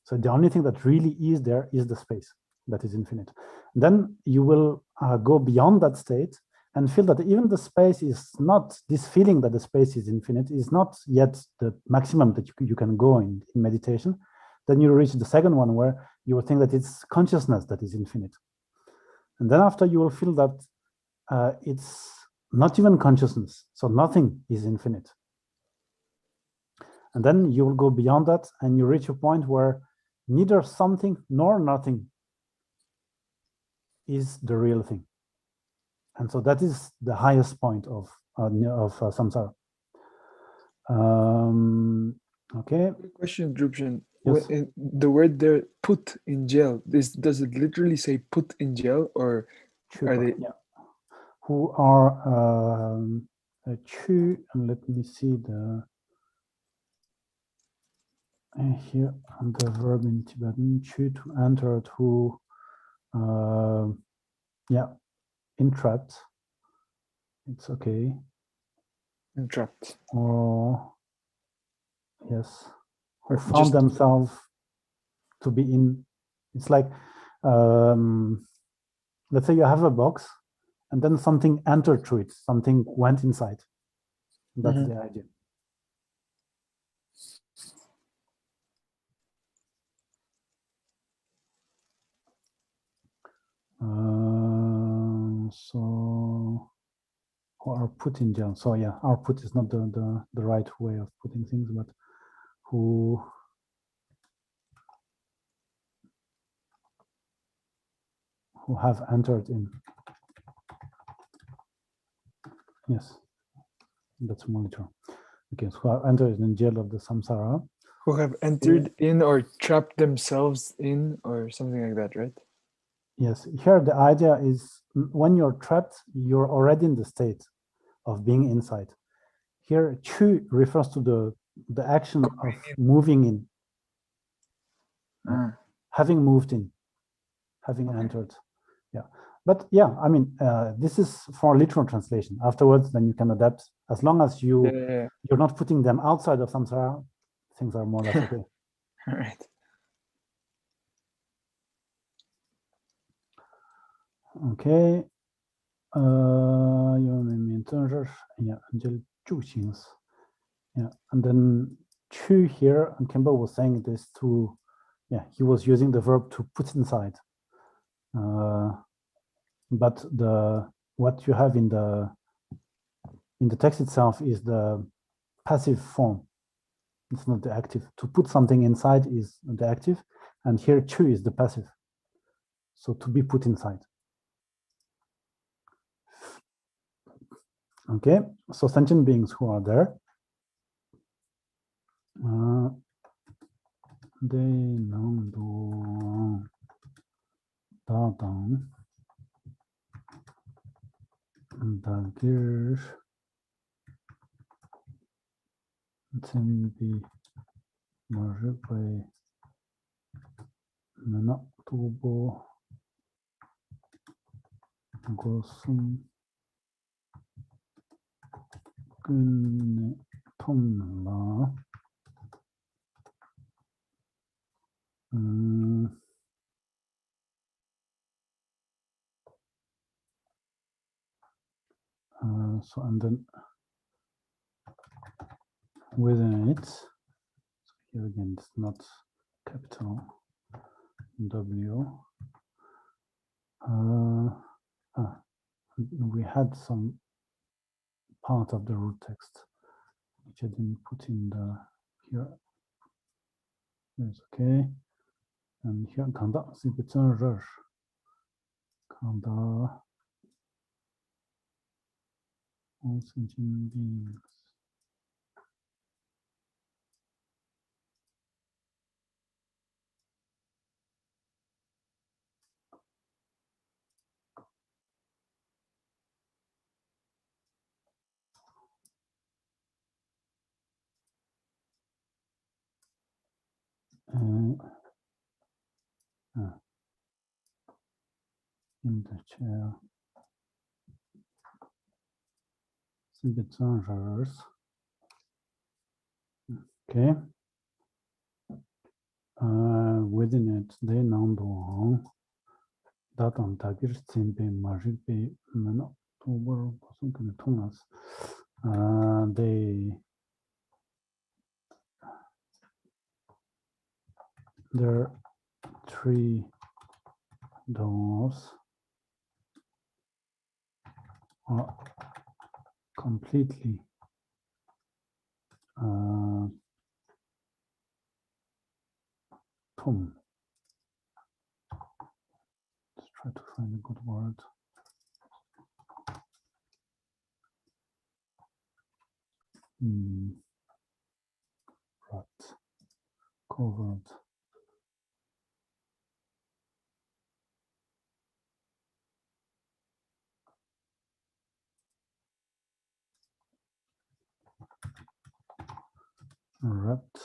So the only thing that really is there is the space that is infinite. Then you will go beyond that state and feel that even the space is not, this feeling that the space is infinite is not yet the maximum that you can go in meditation. Then you reach the second one where you will think that it's consciousness that is infinite. And then after you will feel that it's not even consciousness, so nothing is infinite. And then you will go beyond that and you reach a point where neither something nor nothing is the real thing. And so that is the highest point of samsara. Okay. Question, Drupjan. Yes. The word there, put in jail, does it literally say put in jail, or are they? Yeah. Who are chu, and let me see the here on the verb in Tibetan, chu, to enter, to yeah, entrapped. It's okay. Entrapped. Or yes, who Or found just themselves to be in. It's like let's say you have a box and then something entered through it, something went inside. That's the idea. So who are put in jail. So yeah, our put is not the right way of putting things, but who have entered in. Yes, that's monitor. Okay, so who have entered in jail of the samsara. who have entered in or trapped themselves in, or something like that, right? Yes, here the idea is when you're trapped, you're already in the state of being inside. Here, chu refers to the action of moving in. Having moved in, having entered. Yeah, but yeah, I mean, this is for literal translation. Afterwards, then you can adapt. As long as you're not putting them outside of samsara, things are more or less okay. All right. Okay. Yeah, until two things. Yeah, and then chu here, and Kimber was saying this to, yeah, he was using the verb to put inside. But what you have in the text itself is the passive form. It's not the active. To put something inside is the active, and here chu is the passive. So to be put inside. Okay, so sentient beings who are there, they能读大当dagir tsimbi marikwe mena tubo gosum gunne tomla so and then within it, so here again it's not capital W. We had some part of the root text which I didn't put in the here. It's okay. And here kanda sibitsan kanda all sentient beings. In the chair. Sibitsan. Okay. Within it, they nando datan tagir tsimbe marikbe mena tobor bosun kene tongas. There are three doors are completely tom. Let's try to find a good word. Right. Covered. Wrapped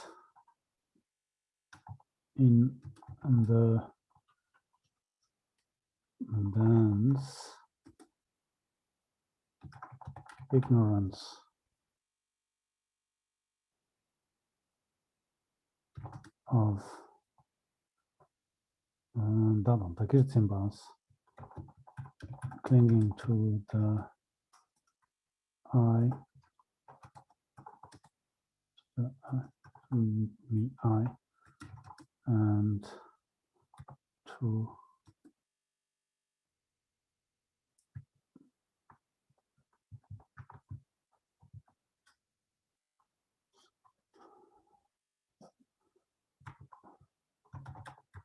in the dense ignorance of clinging to the I, me I, and to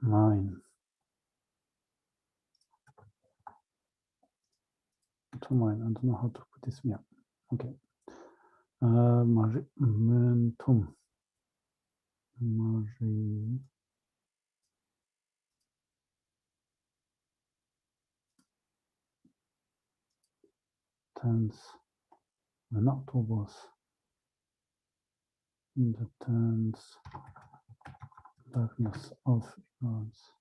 mine. To mine. I don't know how to put this. Yeah. Okay. Momentum. Tense. Not tobos. In the tense darkness of ignorance.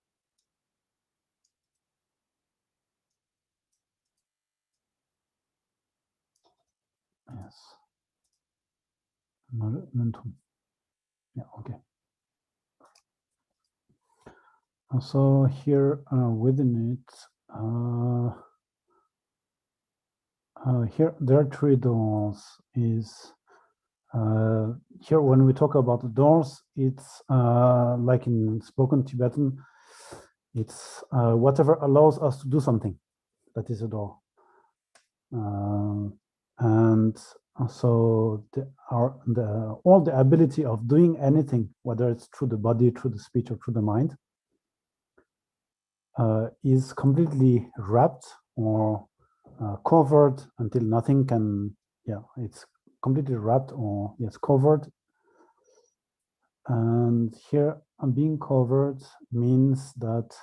Yes. Momentum. Yeah, okay. So here within it, here there are three doors. Is here when we talk about the doors, it's like in spoken Tibetan, it's whatever allows us to do something. That is a door. And so all the ability of doing anything, whether it's through the body, through the speech, or through the mind, is completely wrapped or covered until nothing can, it's completely wrapped or yes, covered. And here being covered means that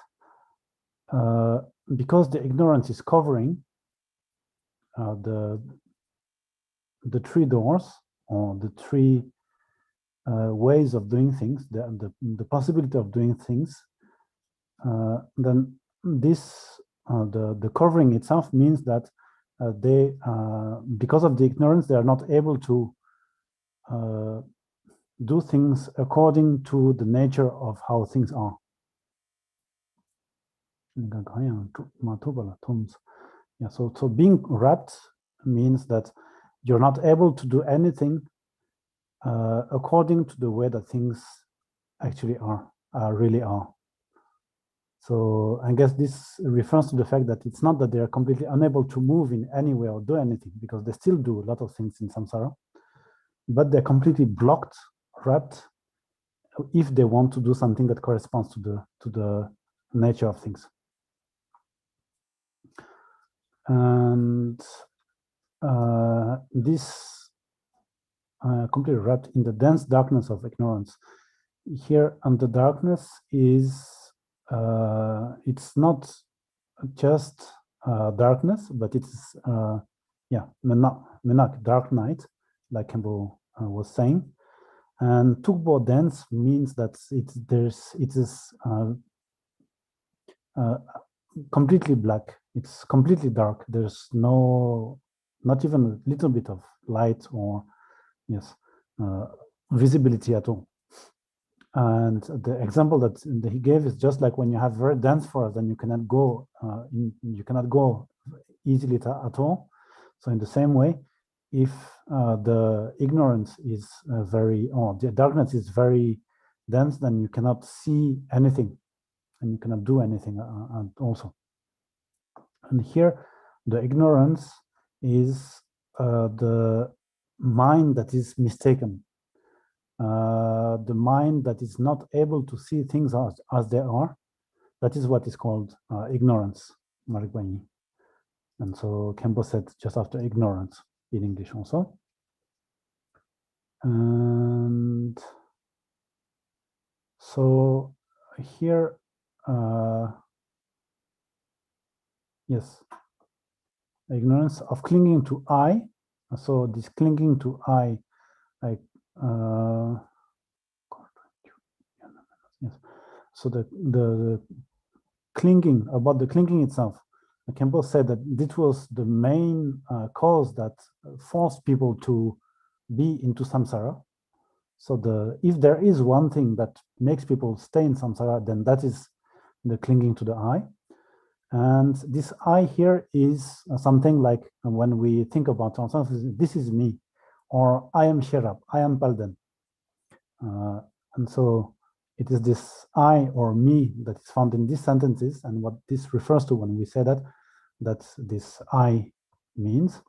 because the ignorance is covering the three doors or the three ways of doing things, the possibility of doing things, then this the covering itself means that they because of the ignorance they are not able to do things according to the nature of how things are. Yeah, so being wrapped means that you're not able to do anything according to the way that things actually really are. So I guess this refers to the fact that it's not that they are completely unable to move in any way or do anything, because they still do a lot of things in samsara, but they're completely blocked, wrapped, if they want to do something that corresponds to the nature of things. And this completely wrapped in the dense darkness of ignorance. Here, and the darkness is it's not just darkness, but it's menak, dark night, like Campbell was saying. And Tugbo dense means that it is completely black. It's completely dark. There's not even a little bit of light or visibility at all. And the example that he gave is just like when you have very dense forest, then you cannot go easily at all. So in the same way, if the ignorance is the darkness is very dense, then you cannot see anything, and you cannot do anything also. And here, the ignorance is the mind that is mistaken. The mind that is not able to see things as they are, that is what is called ignorance, Marigwani. And so Kempo said just after ignorance in English also. And so here, yes, ignorance of clinging to I. So this clinging to I, like, yes. So the clinging, about the clinging itself, Campbell said that this was the main cause that forced people to be into samsara. So if there is one thing that makes people stay in samsara, then that is the clinging to the I. And this I here is something like when we think about ourselves, this is me, or I am Sherab, I am Palden. And so it is this I or me that is found in these sentences, and what this refers to when we say that this I means.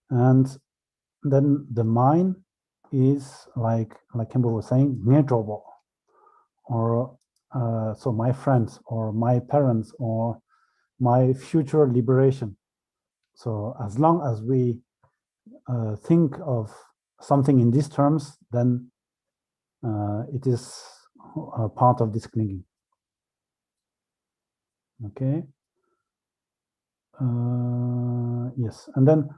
And then the mine is like Campbell was saying, Nedrobo, or so my friends, or my parents, or my future liberation. So as long as we think of something in these terms, then it is part of this clinging. Okay. Yes, and then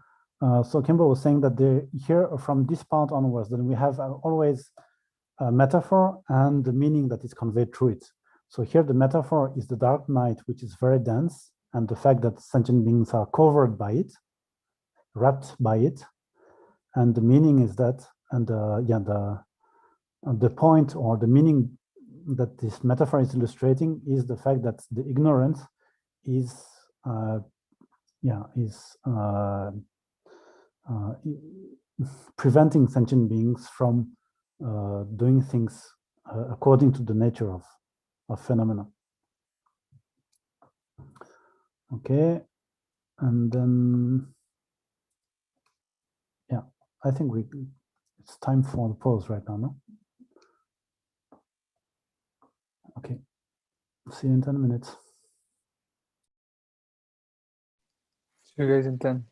so Kimber was saying that here from this part onwards, then we have always metaphor and the meaning that is conveyed through it. So here the metaphor is the dark night, which is very dense, and the fact that sentient beings are covered by it, wrapped by it. And the meaning is that, and the point or the meaning that this metaphor is illustrating is the fact that the ignorance is preventing sentient beings from doing things according to the nature of phenomena. Okay, and then yeah, I think it's time for the pause right now, no? Okay, see you in 10 minutes. See you guys in 10.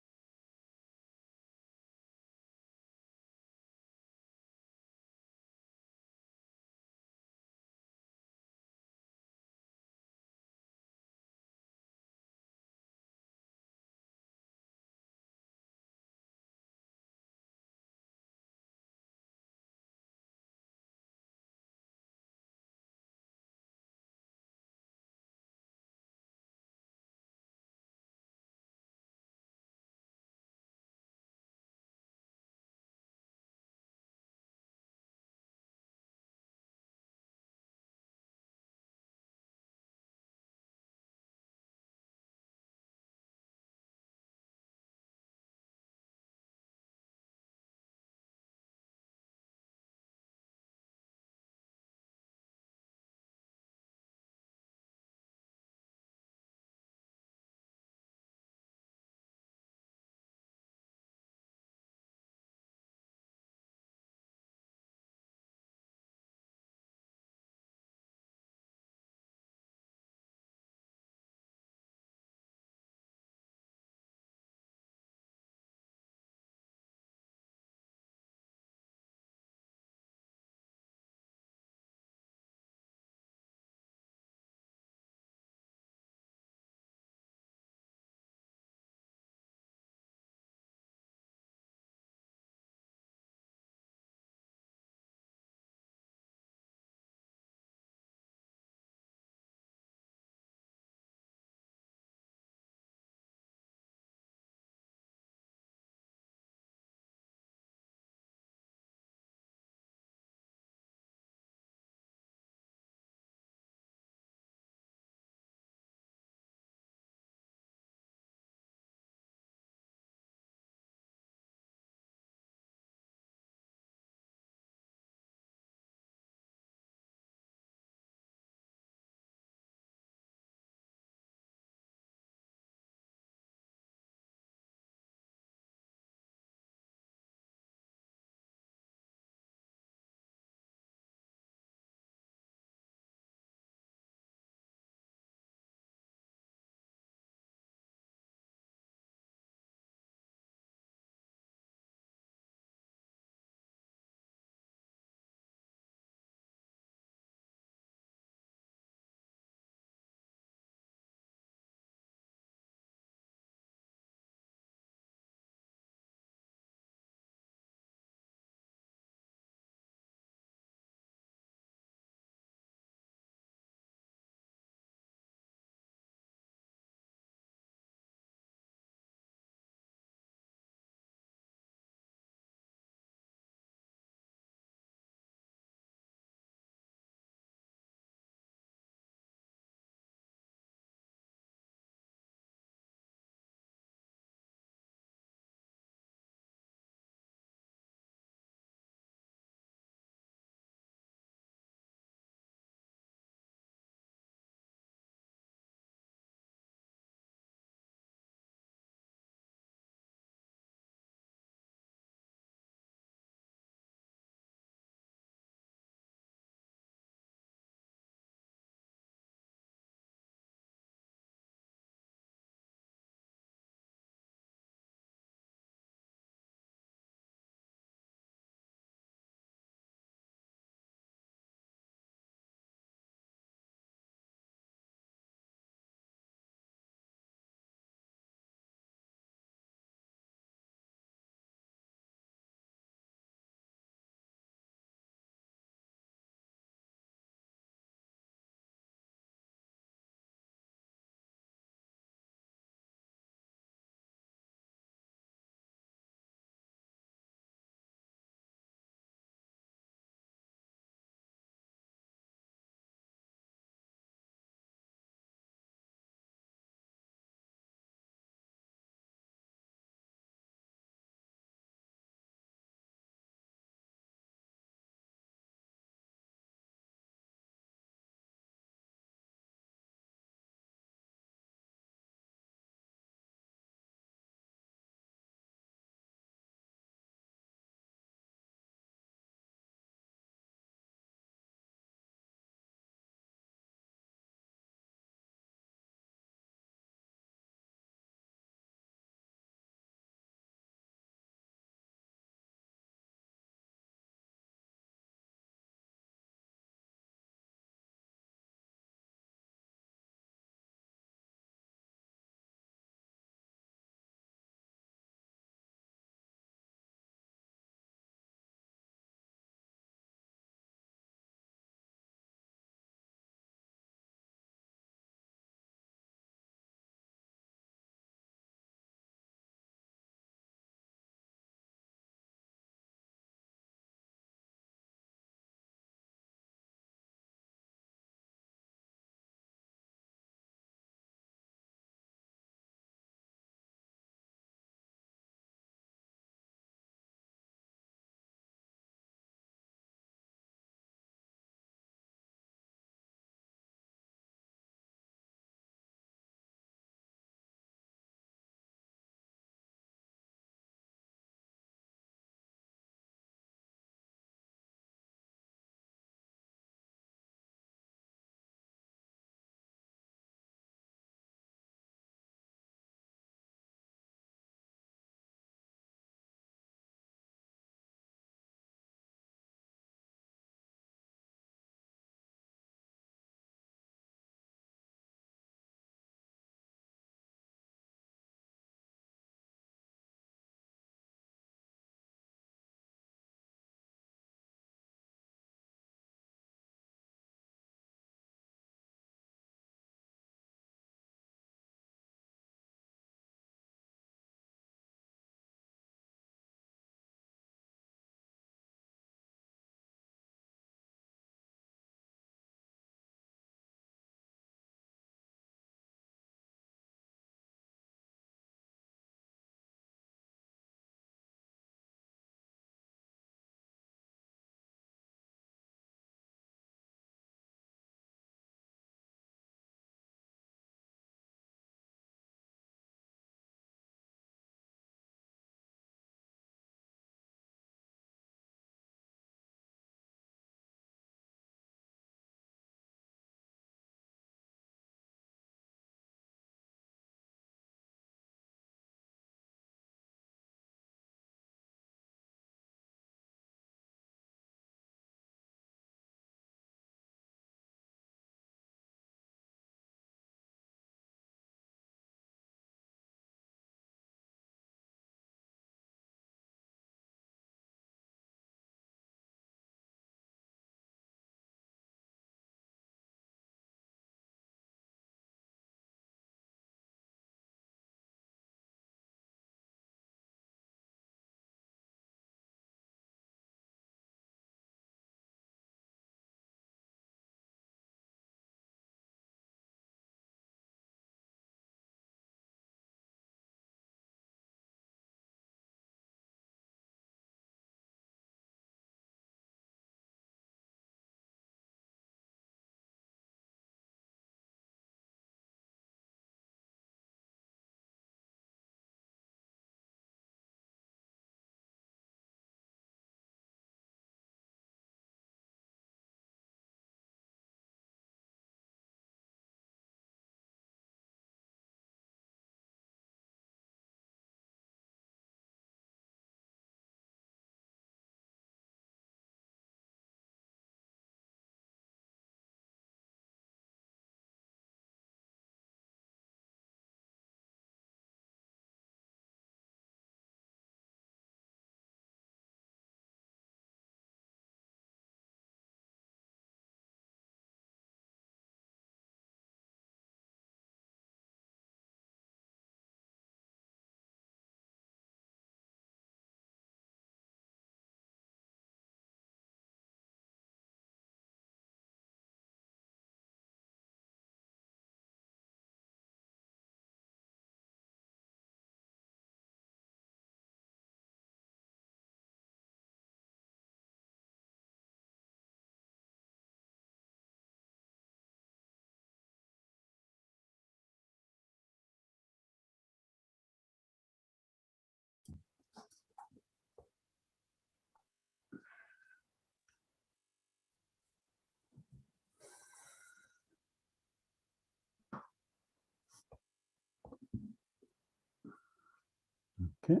Okay.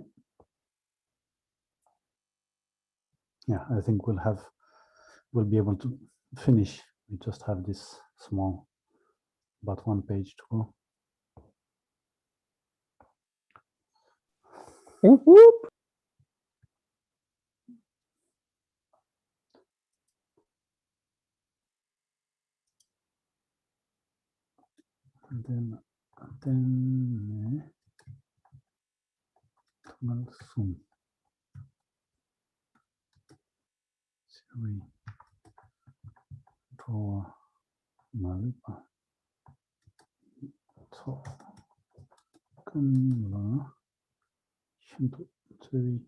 Yeah, I think we'll be able to finish. We just have this small, about 1 page to go. Whoop, whoop. And then soon. We draw malpa. So kunla shinto tsui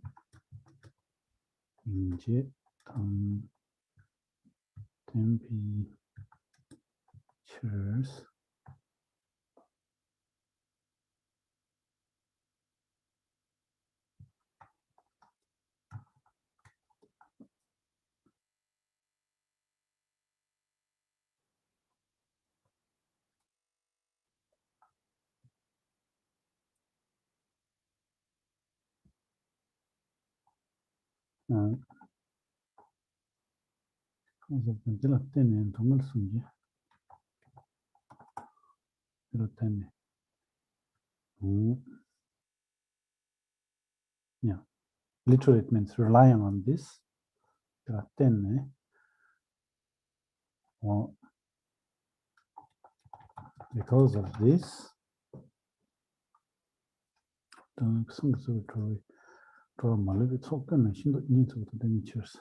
inje tam temperatures cosa della tene tomal sunji della tene. Yeah, literally it means relying on this della tene. Well, because of this, the conservatory draw malib it's all kind of shindo needs with the temperatures.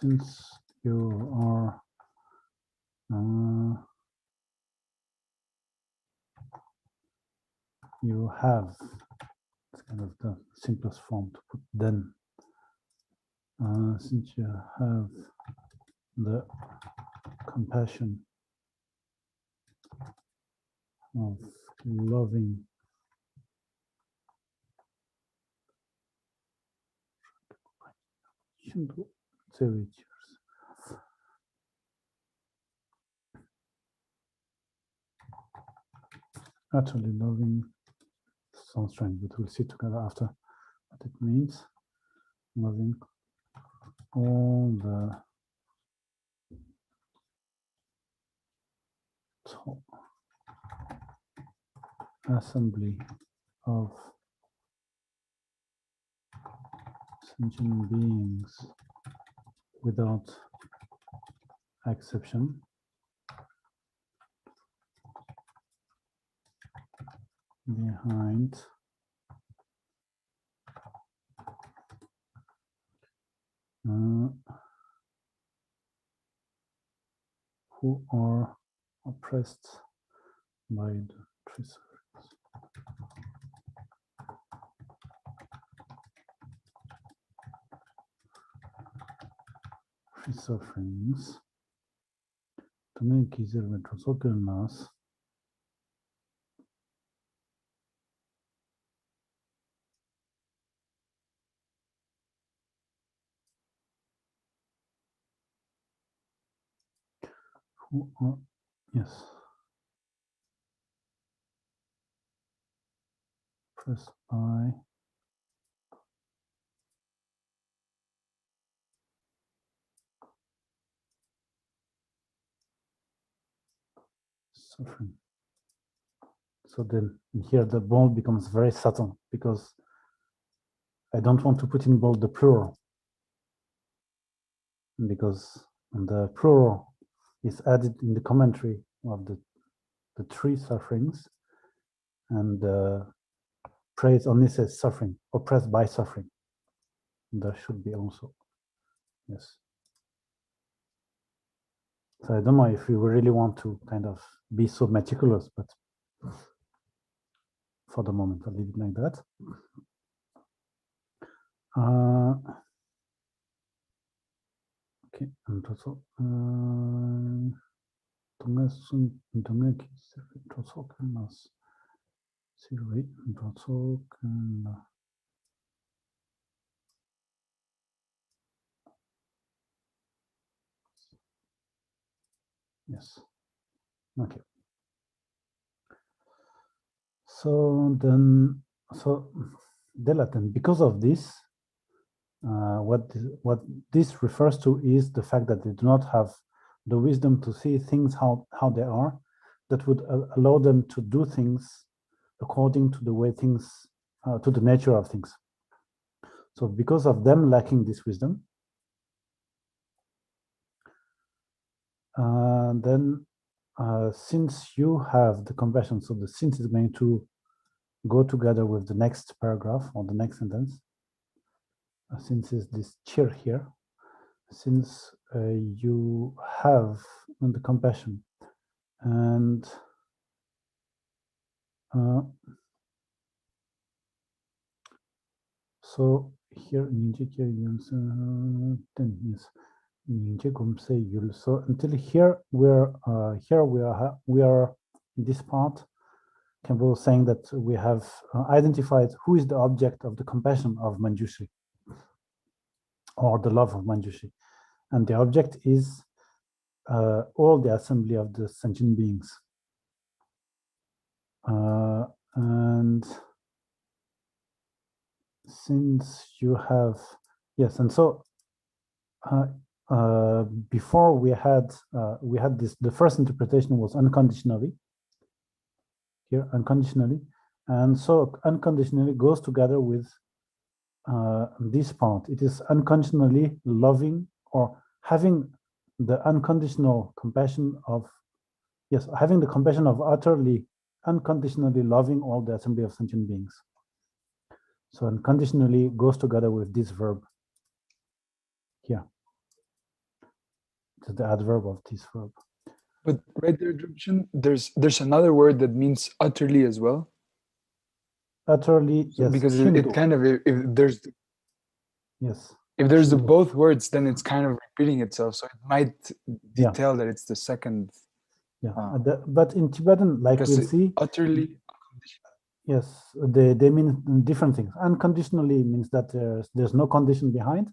Since you are you have, it's kind of the simplest form to put then, since you have the compassion of loving actually loving sounds strange, but we'll see together after what it means. Loving all the assembly of sentient beings without exception, behind who are oppressed by the three sufferings. Three sufferings. To make easier with Rosokelnas, who are, yes, oppressed by suffering. So then here the bold becomes very subtle because I don't want to put in bold the plural, because the plural is added in the commentary of the three sufferings, and praise only says suffering, oppressed by suffering. There should be also, yes. So I don't know if we really want to kind of be so meticulous, but for the moment, I'll leave it like that. Okay, 조속 동해순 동해 기술 조속했나스 시루이 조속했나 yes okay so then because of this what this refers to is the fact that they do not have the wisdom to see things how they are, that would allow them to do things according to the way things, to the nature of things. So because of them lacking this wisdom, then since you have the compassion, so the since is going to go together with the next paragraph or the next sentence. Since is this cheer here, since you have the compassion and so here then yes so until here we are in this part. Campbell was saying that we have identified who is the object of the compassion of Manjushri or the love of Manjushri, and the object is all the assembly of the sentient beings. And since you have, yes, and so before we had this, the first interpretation was unconditionally, here unconditionally, and so unconditionally goes together with this part. It is unconditionally loving or having the unconditional compassion of, yes, having the compassion of utterly unconditionally loving all the assembly of sentient beings. So unconditionally goes together with this verb here. It's the adverb of this verb. But right there, Drupchen, there's another word that means utterly as well. Utterly, yes. Because it kind of, if there's yes, if there's the both words, then it's kind of repeating itself. So it might detail that it's the second. Yeah, but in Tibetan, like we'll see, utterly. Yes, they mean different things. Unconditionally means that there's no condition behind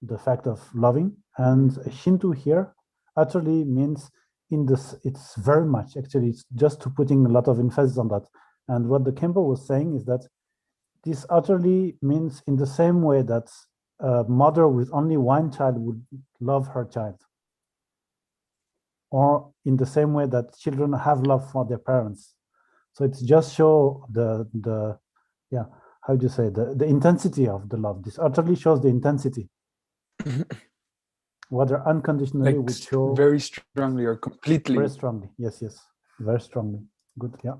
the fact of loving, and Shinto here utterly means in this, it's very much, actually, it's just to putting a lot of emphasis on that. And what the Kempo was saying is that this utterly means in the same way that a mother with only one child would love her child, or in the same way that children have love for their parents. So it's just show the yeah, how do you say, the intensity of the love. This utterly shows the intensity. Whether unconditionally like would show very strongly or completely. Very strongly, yes, very strongly. Good, yeah.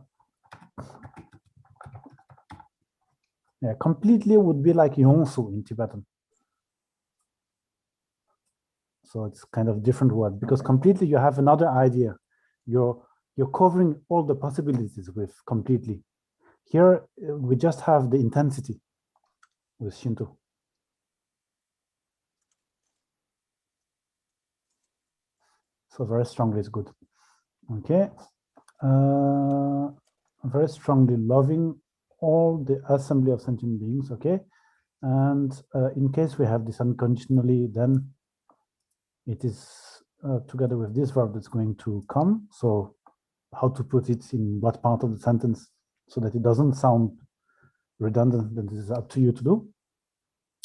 Yeah, completely would be like Yongsu in Tibetan. So it's kind of different word, because completely you have another idea. You're covering all the possibilities with completely. Here we just have the intensity with Shinto. So very strongly is good. Okay. Very strongly loving all the assembly of sentient beings. Okay. And in case we have this unconditionally, then it is together with this verb that's going to come. So how to put it in what part of the sentence so that it doesn't sound redundant, then this is up to you to do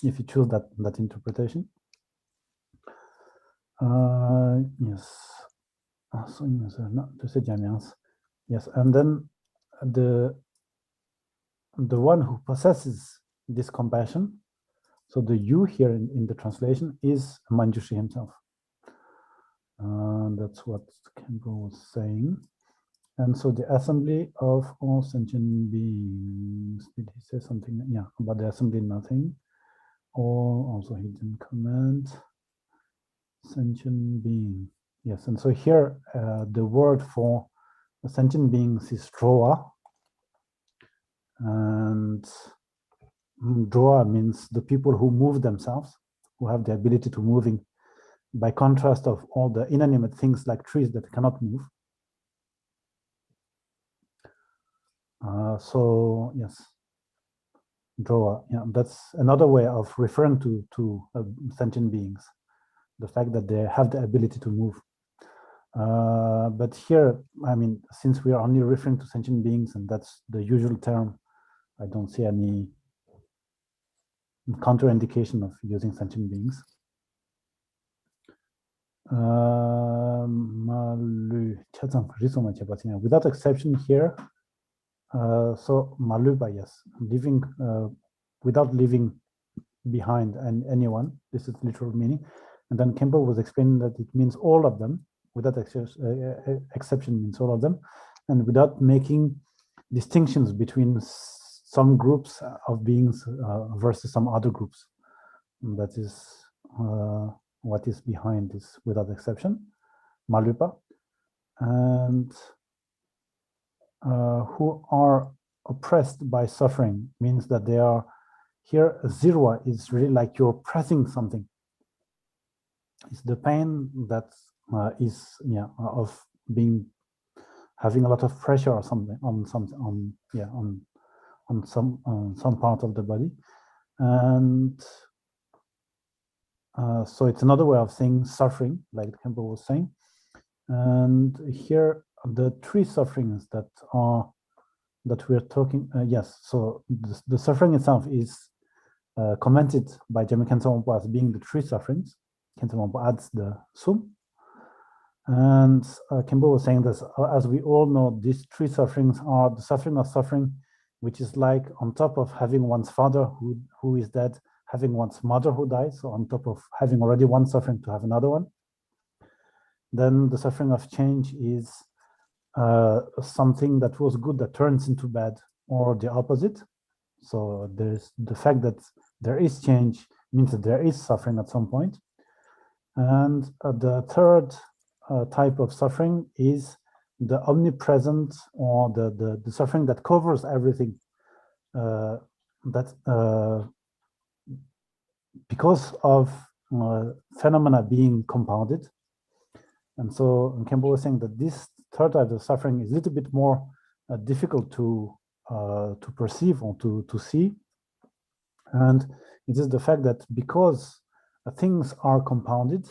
if you choose that interpretation. Yes. Yes, and then the one who possesses this compassion, so the you here in the translation is Manjushri himself. That's what Campbell was saying. And so the assembly of all sentient beings, did he say something? Yeah, about the assembly, nothing. Or also he didn't comment. Sentient being. Yes, and so here the word for the sentient beings is droa. And droa means the people who move themselves, who have the ability to moving. by contrast of all the inanimate things like trees that cannot move. So yes, Droa, yeah, that's another way of referring to sentient beings, the fact that they have the ability to move. But here, I mean, since we are only referring to sentient beings and that's the usual term, I don't see any counterindication of using sentient beings. Without exception here, so Maluba, yes, living without leaving behind anyone. This is literal meaning. And then Campbell was explaining that it means all of them, without exception means all of them, and without making distinctions between some groups of beings versus some other groups. And that is what is behind this without exception, Malupa. And who are oppressed by suffering means that they are here. Zirwa is really like you're pressing something. It's the pain that is of having a lot of pressure or something on some part of the body, and so it's another way of saying suffering, like Campbell was saying. And here the three sufferings that we're talking, yes, so the suffering itself is commented by Jame Khensa Wampo as being the three sufferings. Khensa Wampo adds the sum. And Campbell was saying this, as we all know, these three sufferings are the suffering of suffering, which is like on top of having one's father who is dead, having one's mother who dies, so on top of having already one suffering to have another one. Then the suffering of change is something that was good that turns into bad, or the opposite. So there's the fact that there is change means that there is suffering at some point. And the third type of suffering is the omnipresent, or the suffering that covers everything. Because of phenomena being compounded. And so Campbell was saying that this third type of suffering is a little bit more difficult to perceive or to see. And it is the fact that because things are compounded,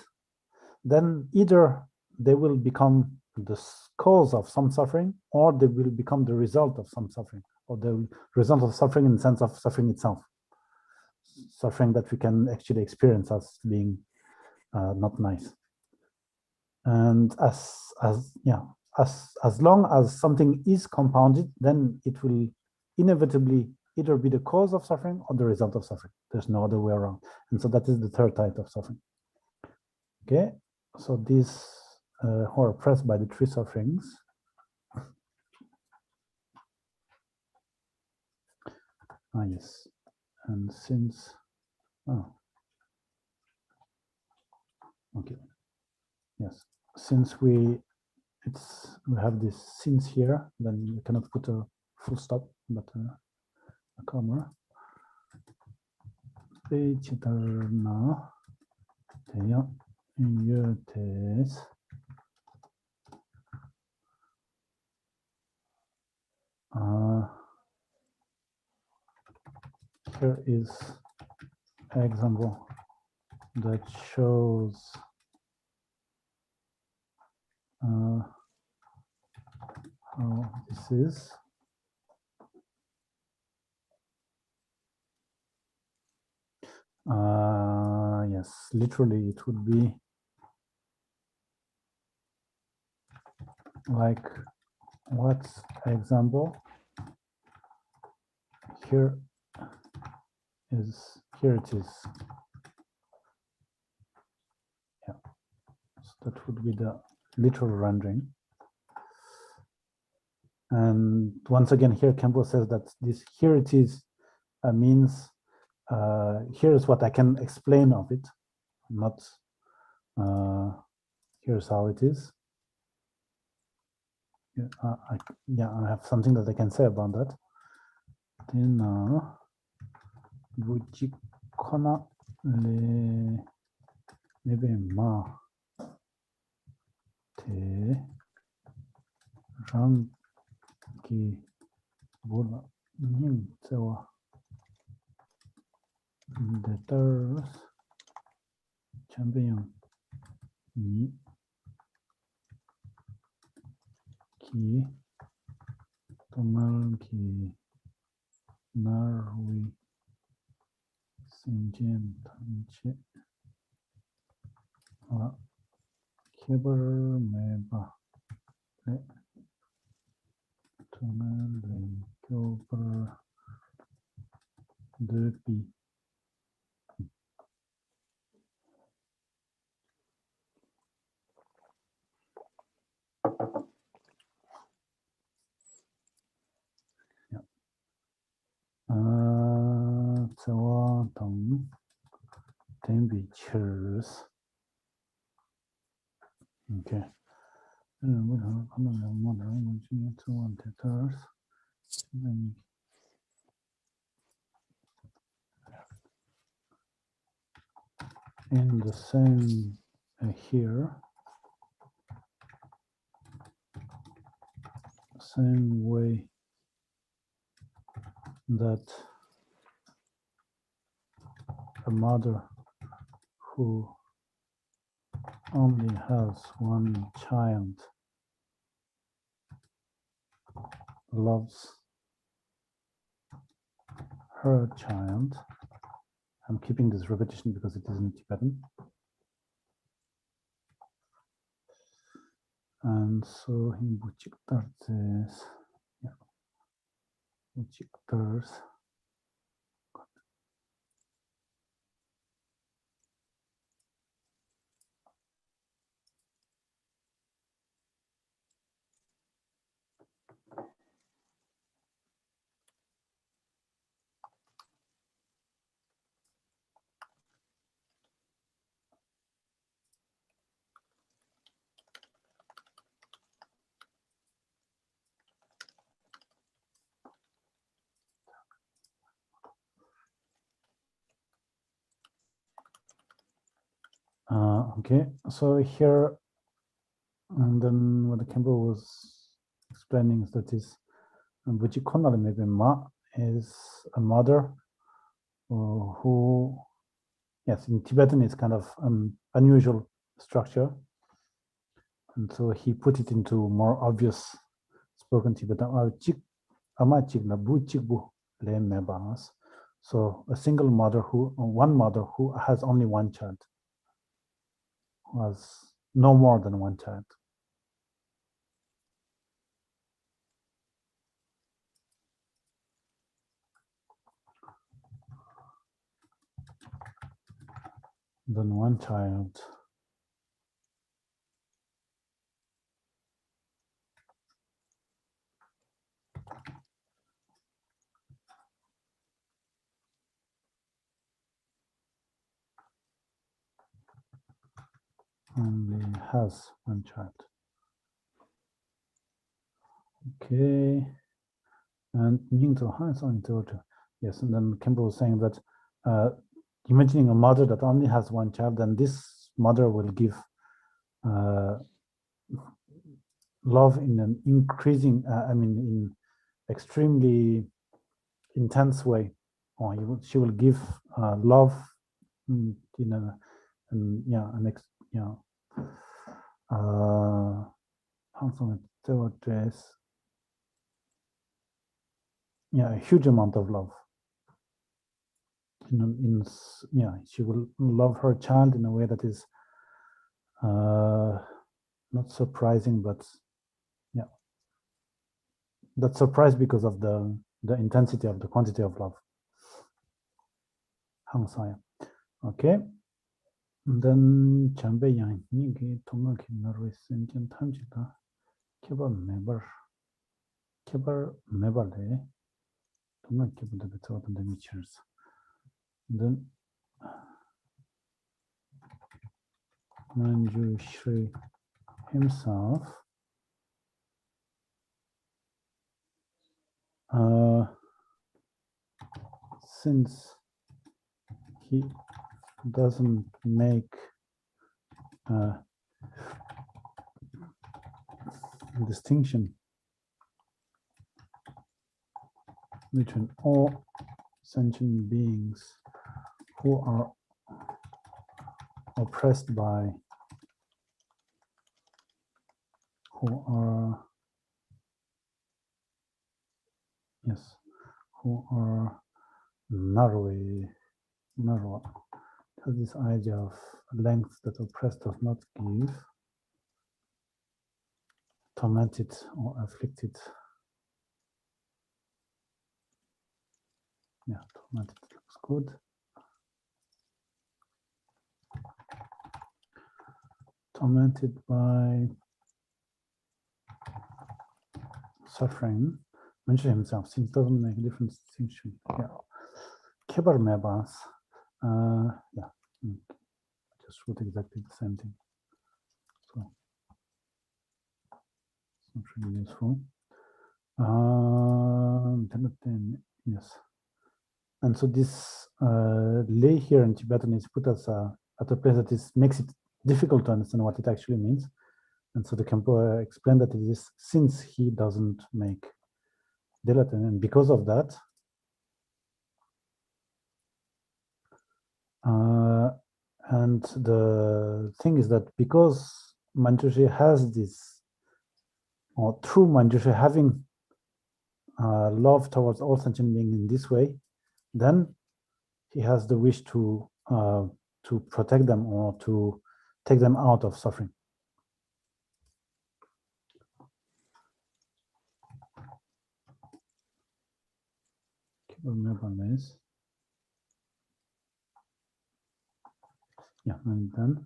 then either they will become the cause of some suffering, or they will become the result of some suffering, or the result of suffering in the sense of suffering itself. Suffering that we can actually experience as being not nice. And as long as something is compounded, then it will inevitably either be the cause of suffering or the result of suffering. There's no other way around. And so that is the third type of suffering. Okay, so these who are oppressed by the three sufferings. Yes, and since, okay, yes, since we have this since here, then you cannot put a full stop, but a comma. Pechitarna teya yotes. Here is an example that shows how this is. Yes, literally it would be like, what's example? Here it is. Yeah, so that would be the literal rendering. And once again, here Campbell says that this here it is means here's what I can explain of it, not here's how it is. I have something that I can say about that. maybe ma te rang ki bula nim tsewa de ters champion ni ki tongal ki narwi sinjen tanche la kebar meba le tongal le kyobar de pi tsewa tong temperatures. Okay. In the same here, same way that a mother who only has one child loves her child. I'm keeping this repetition because it is in Tibetan. And so in Buchiktar says, yeah, Buchiktars. Okay, so here, and then what the Campbell was explaining is that this Buchikonal maybe Ma is a mother who, yes, in Tibetan it's kind of unusual structure. And so he put it into more obvious spoken Tibetan. So a single mother one mother who has only one child, who has no more than one child. Then one child. Only has one child. Okay. And yes, and then Campbell was saying that imagining a mother that only has one child, then this mother will give love in an increasing, in extremely intense way. Or she will give love in a huge amount of love. She will love her child in a way that is not surprising, but that's surprised because of the intensity of the quantity of love. Okay. And then Chambe Yang Niki Tonga Kinarwi Senjan Tanjika Kebar Mebale Tonga Kibu the Betot and the Mitchers. Then Manjushri himself since he doesn't make distinction between all sentient beings who are oppressed by, who are, yes, who are narrow, has this idea of length that oppressed does not give, tormented or afflicted. Yeah, tormented looks good. Tormented by suffering. Manjushri himself, since doesn't make a difference. Yeah. Kebar mebas. Yeah, just wrote exactly the same thing. So it's not really useful. Yes. And so this lay here in Tibetan is put us at a place that is makes it difficult to understand what it actually means. And so the Khenpo explained that it is since he doesn't make Dilaten, and because of that, and the thing is that because Manjushri has this, or through Manjushri having love towards all sentient beings in this way, then he has the wish to protect them or to take them out of suffering. Remember this. Yeah, and then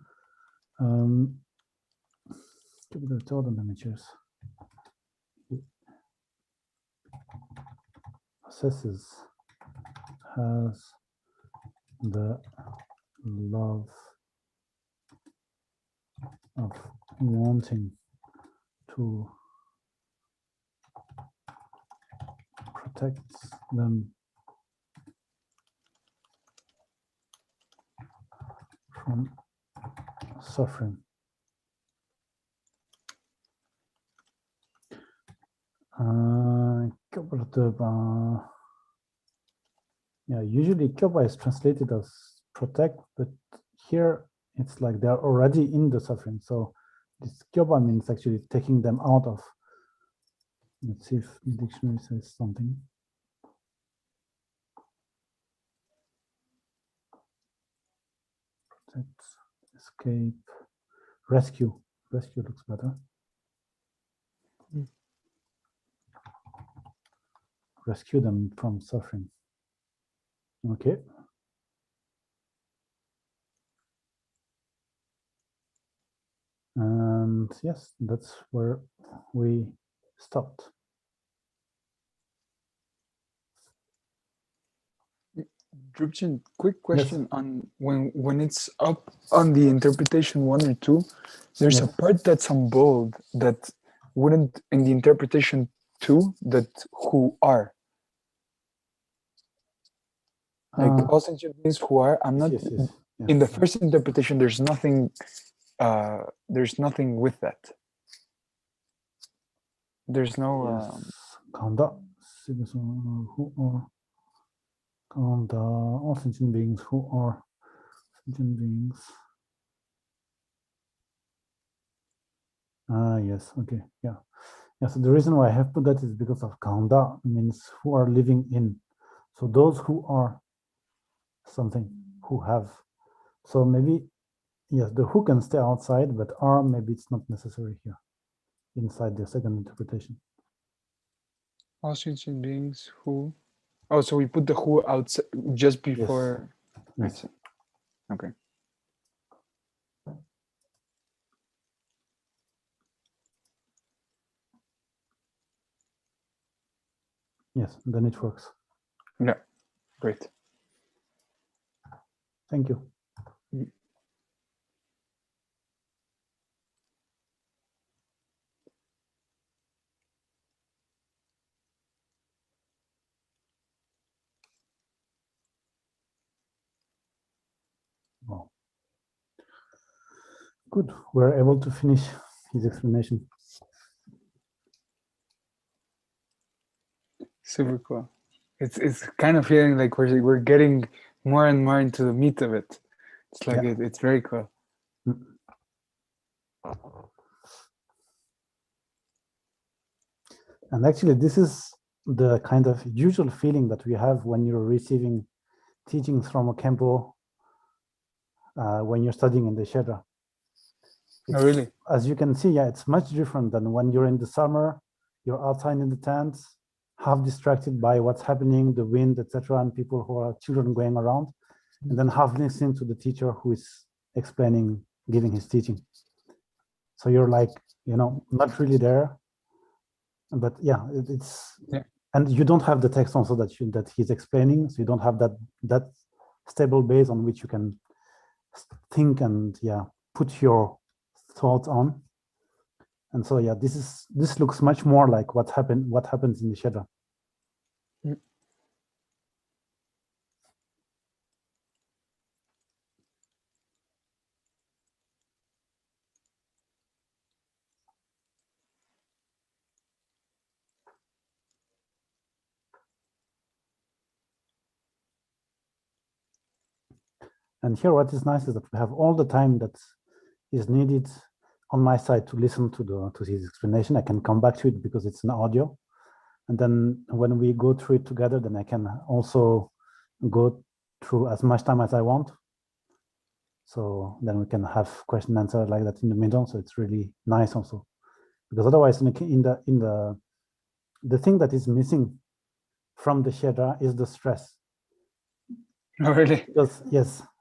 the third images assesses has the love of wanting to protect them from suffering. Yeah, usually Kyoba is translated as protect, but here it's like they're already in the suffering. So this Kyoba means actually taking them out of. Let's see if the dictionary says something. Protect, escape, rescue. Rescue looks better. Rescue them from suffering. Okay. And yes, that's where we stopped. Drupchin, quick question on when it's up on the interpretation 1 or 2, there's a part that's on bold that wouldn't in the interpretation 2 that who are. Like all sentient beings who are, I'm not in the first interpretation, there's nothing with that. There's no Kanda, who are Kanda, all sentient beings who are sentient beings. Yes, okay, yeah. Yeah, so the reason why I have put that is because of Kanda means who are living in. So those who are something, who have. So maybe, yes, the who can stay outside, but are maybe it's not necessary here, inside the second interpretation. All sentient beings who. Oh, so we put the who outside just before. Yes. Okay. Yes, then it works. Yeah, great. Thank you. Wow. Good. We're able to finish his explanation. Super cool. It's kind of feeling like we're getting more and more into the meat of it. It's like Yeah. it's very cool. And actually, this is the kind of usual feeling that we have when you're receiving teachings from a Kempo when you're studying in the Shedra. Oh, really? As you can see, yeah, it's much different than when you're in the summer, you're outside in the tent, half distracted by what's happening, the wind, etc., and people who are children going around, and then half listening to the teacher who is explaining, giving his teaching. So you're like, not really there, but yeah, it's yeah. And you don't have the text also that he's explaining, so you don't have that stable base on which you can think and put your thoughts on. And so yeah, this looks much more like what happens in the Shedra. And here what is nice is that we have all the time that is needed on my side to listen to his explanation. I can come back to it because it's an audio. And then when we go through it together, then I can also go through as much time as I want. So then we can have question and answer like that in the middle. So it's really nice also, because otherwise the thing that is missing from the Shedra is the stress. Oh, really?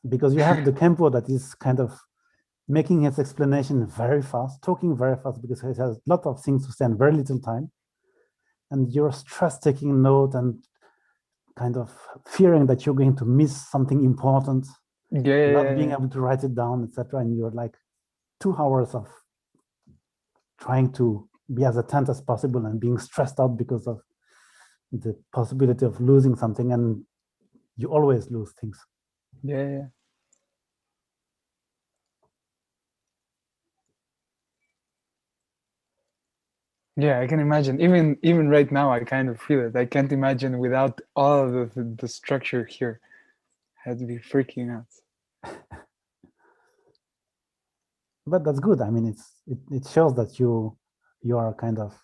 Because you have the Kempo that is kind of making his explanation very fast, talking very fast because he has a lot of things to say and very little time. And you're stress taking note and kind of fearing that you're going to miss something important, not being able to write it down, etc. And you're like 2 hours of trying to be as attentive as possible and being stressed out because of the possibility of losing something, and you always lose things. Yeah. Yeah, I can imagine. Even right now, I kind of feel it. I can't imagine without all of the structure here. I'd be freaking out. But that's good. I mean, it shows that you are kind of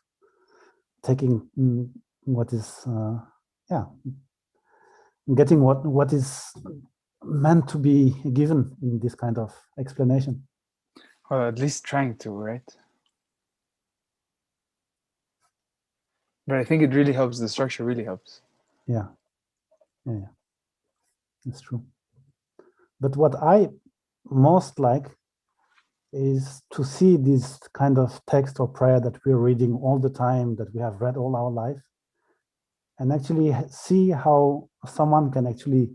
taking what is getting what is meant to be given in this kind of explanation. Well, at least trying to, right? But I think it really helps. The structure really helps. Yeah, it's true. But what I most like is to see this kind of text or prayer that we're reading all the time, that we have read all our life, and actually see how someone can actually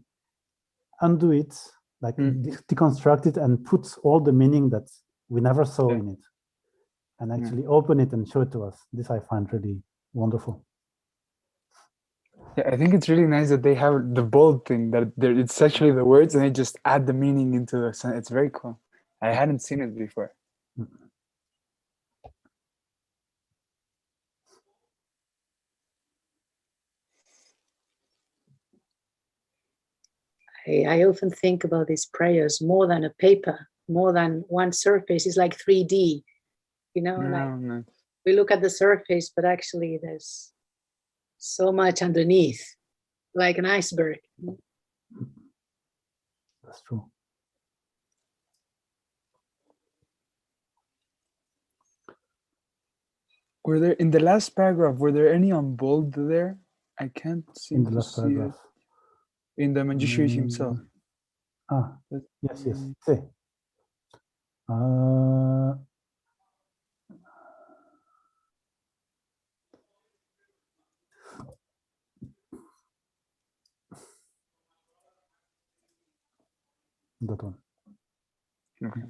undo it, like deconstruct it and put all the meaning that we never saw in it, and actually open it and show it to us. This I find really wonderful. Yeah, I think it's really nice that they have the bold thing, that it's actually the words and they just add the meaning into the sentence. It's very cool. I hadn't seen it before. I often think about these prayers more than a paper, more than one surface. It's like 3D, No. We look at the surface, but actually there's so much underneath, like an iceberg. That's true. Were there, in the last paragraph, were there any on bold there? I can't seem to see paragraph. It. In the Manjushri himself. Yes. See. That one. Okay.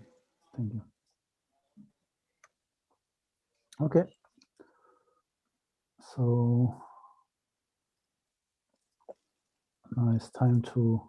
Thank you. Okay. So now it's time to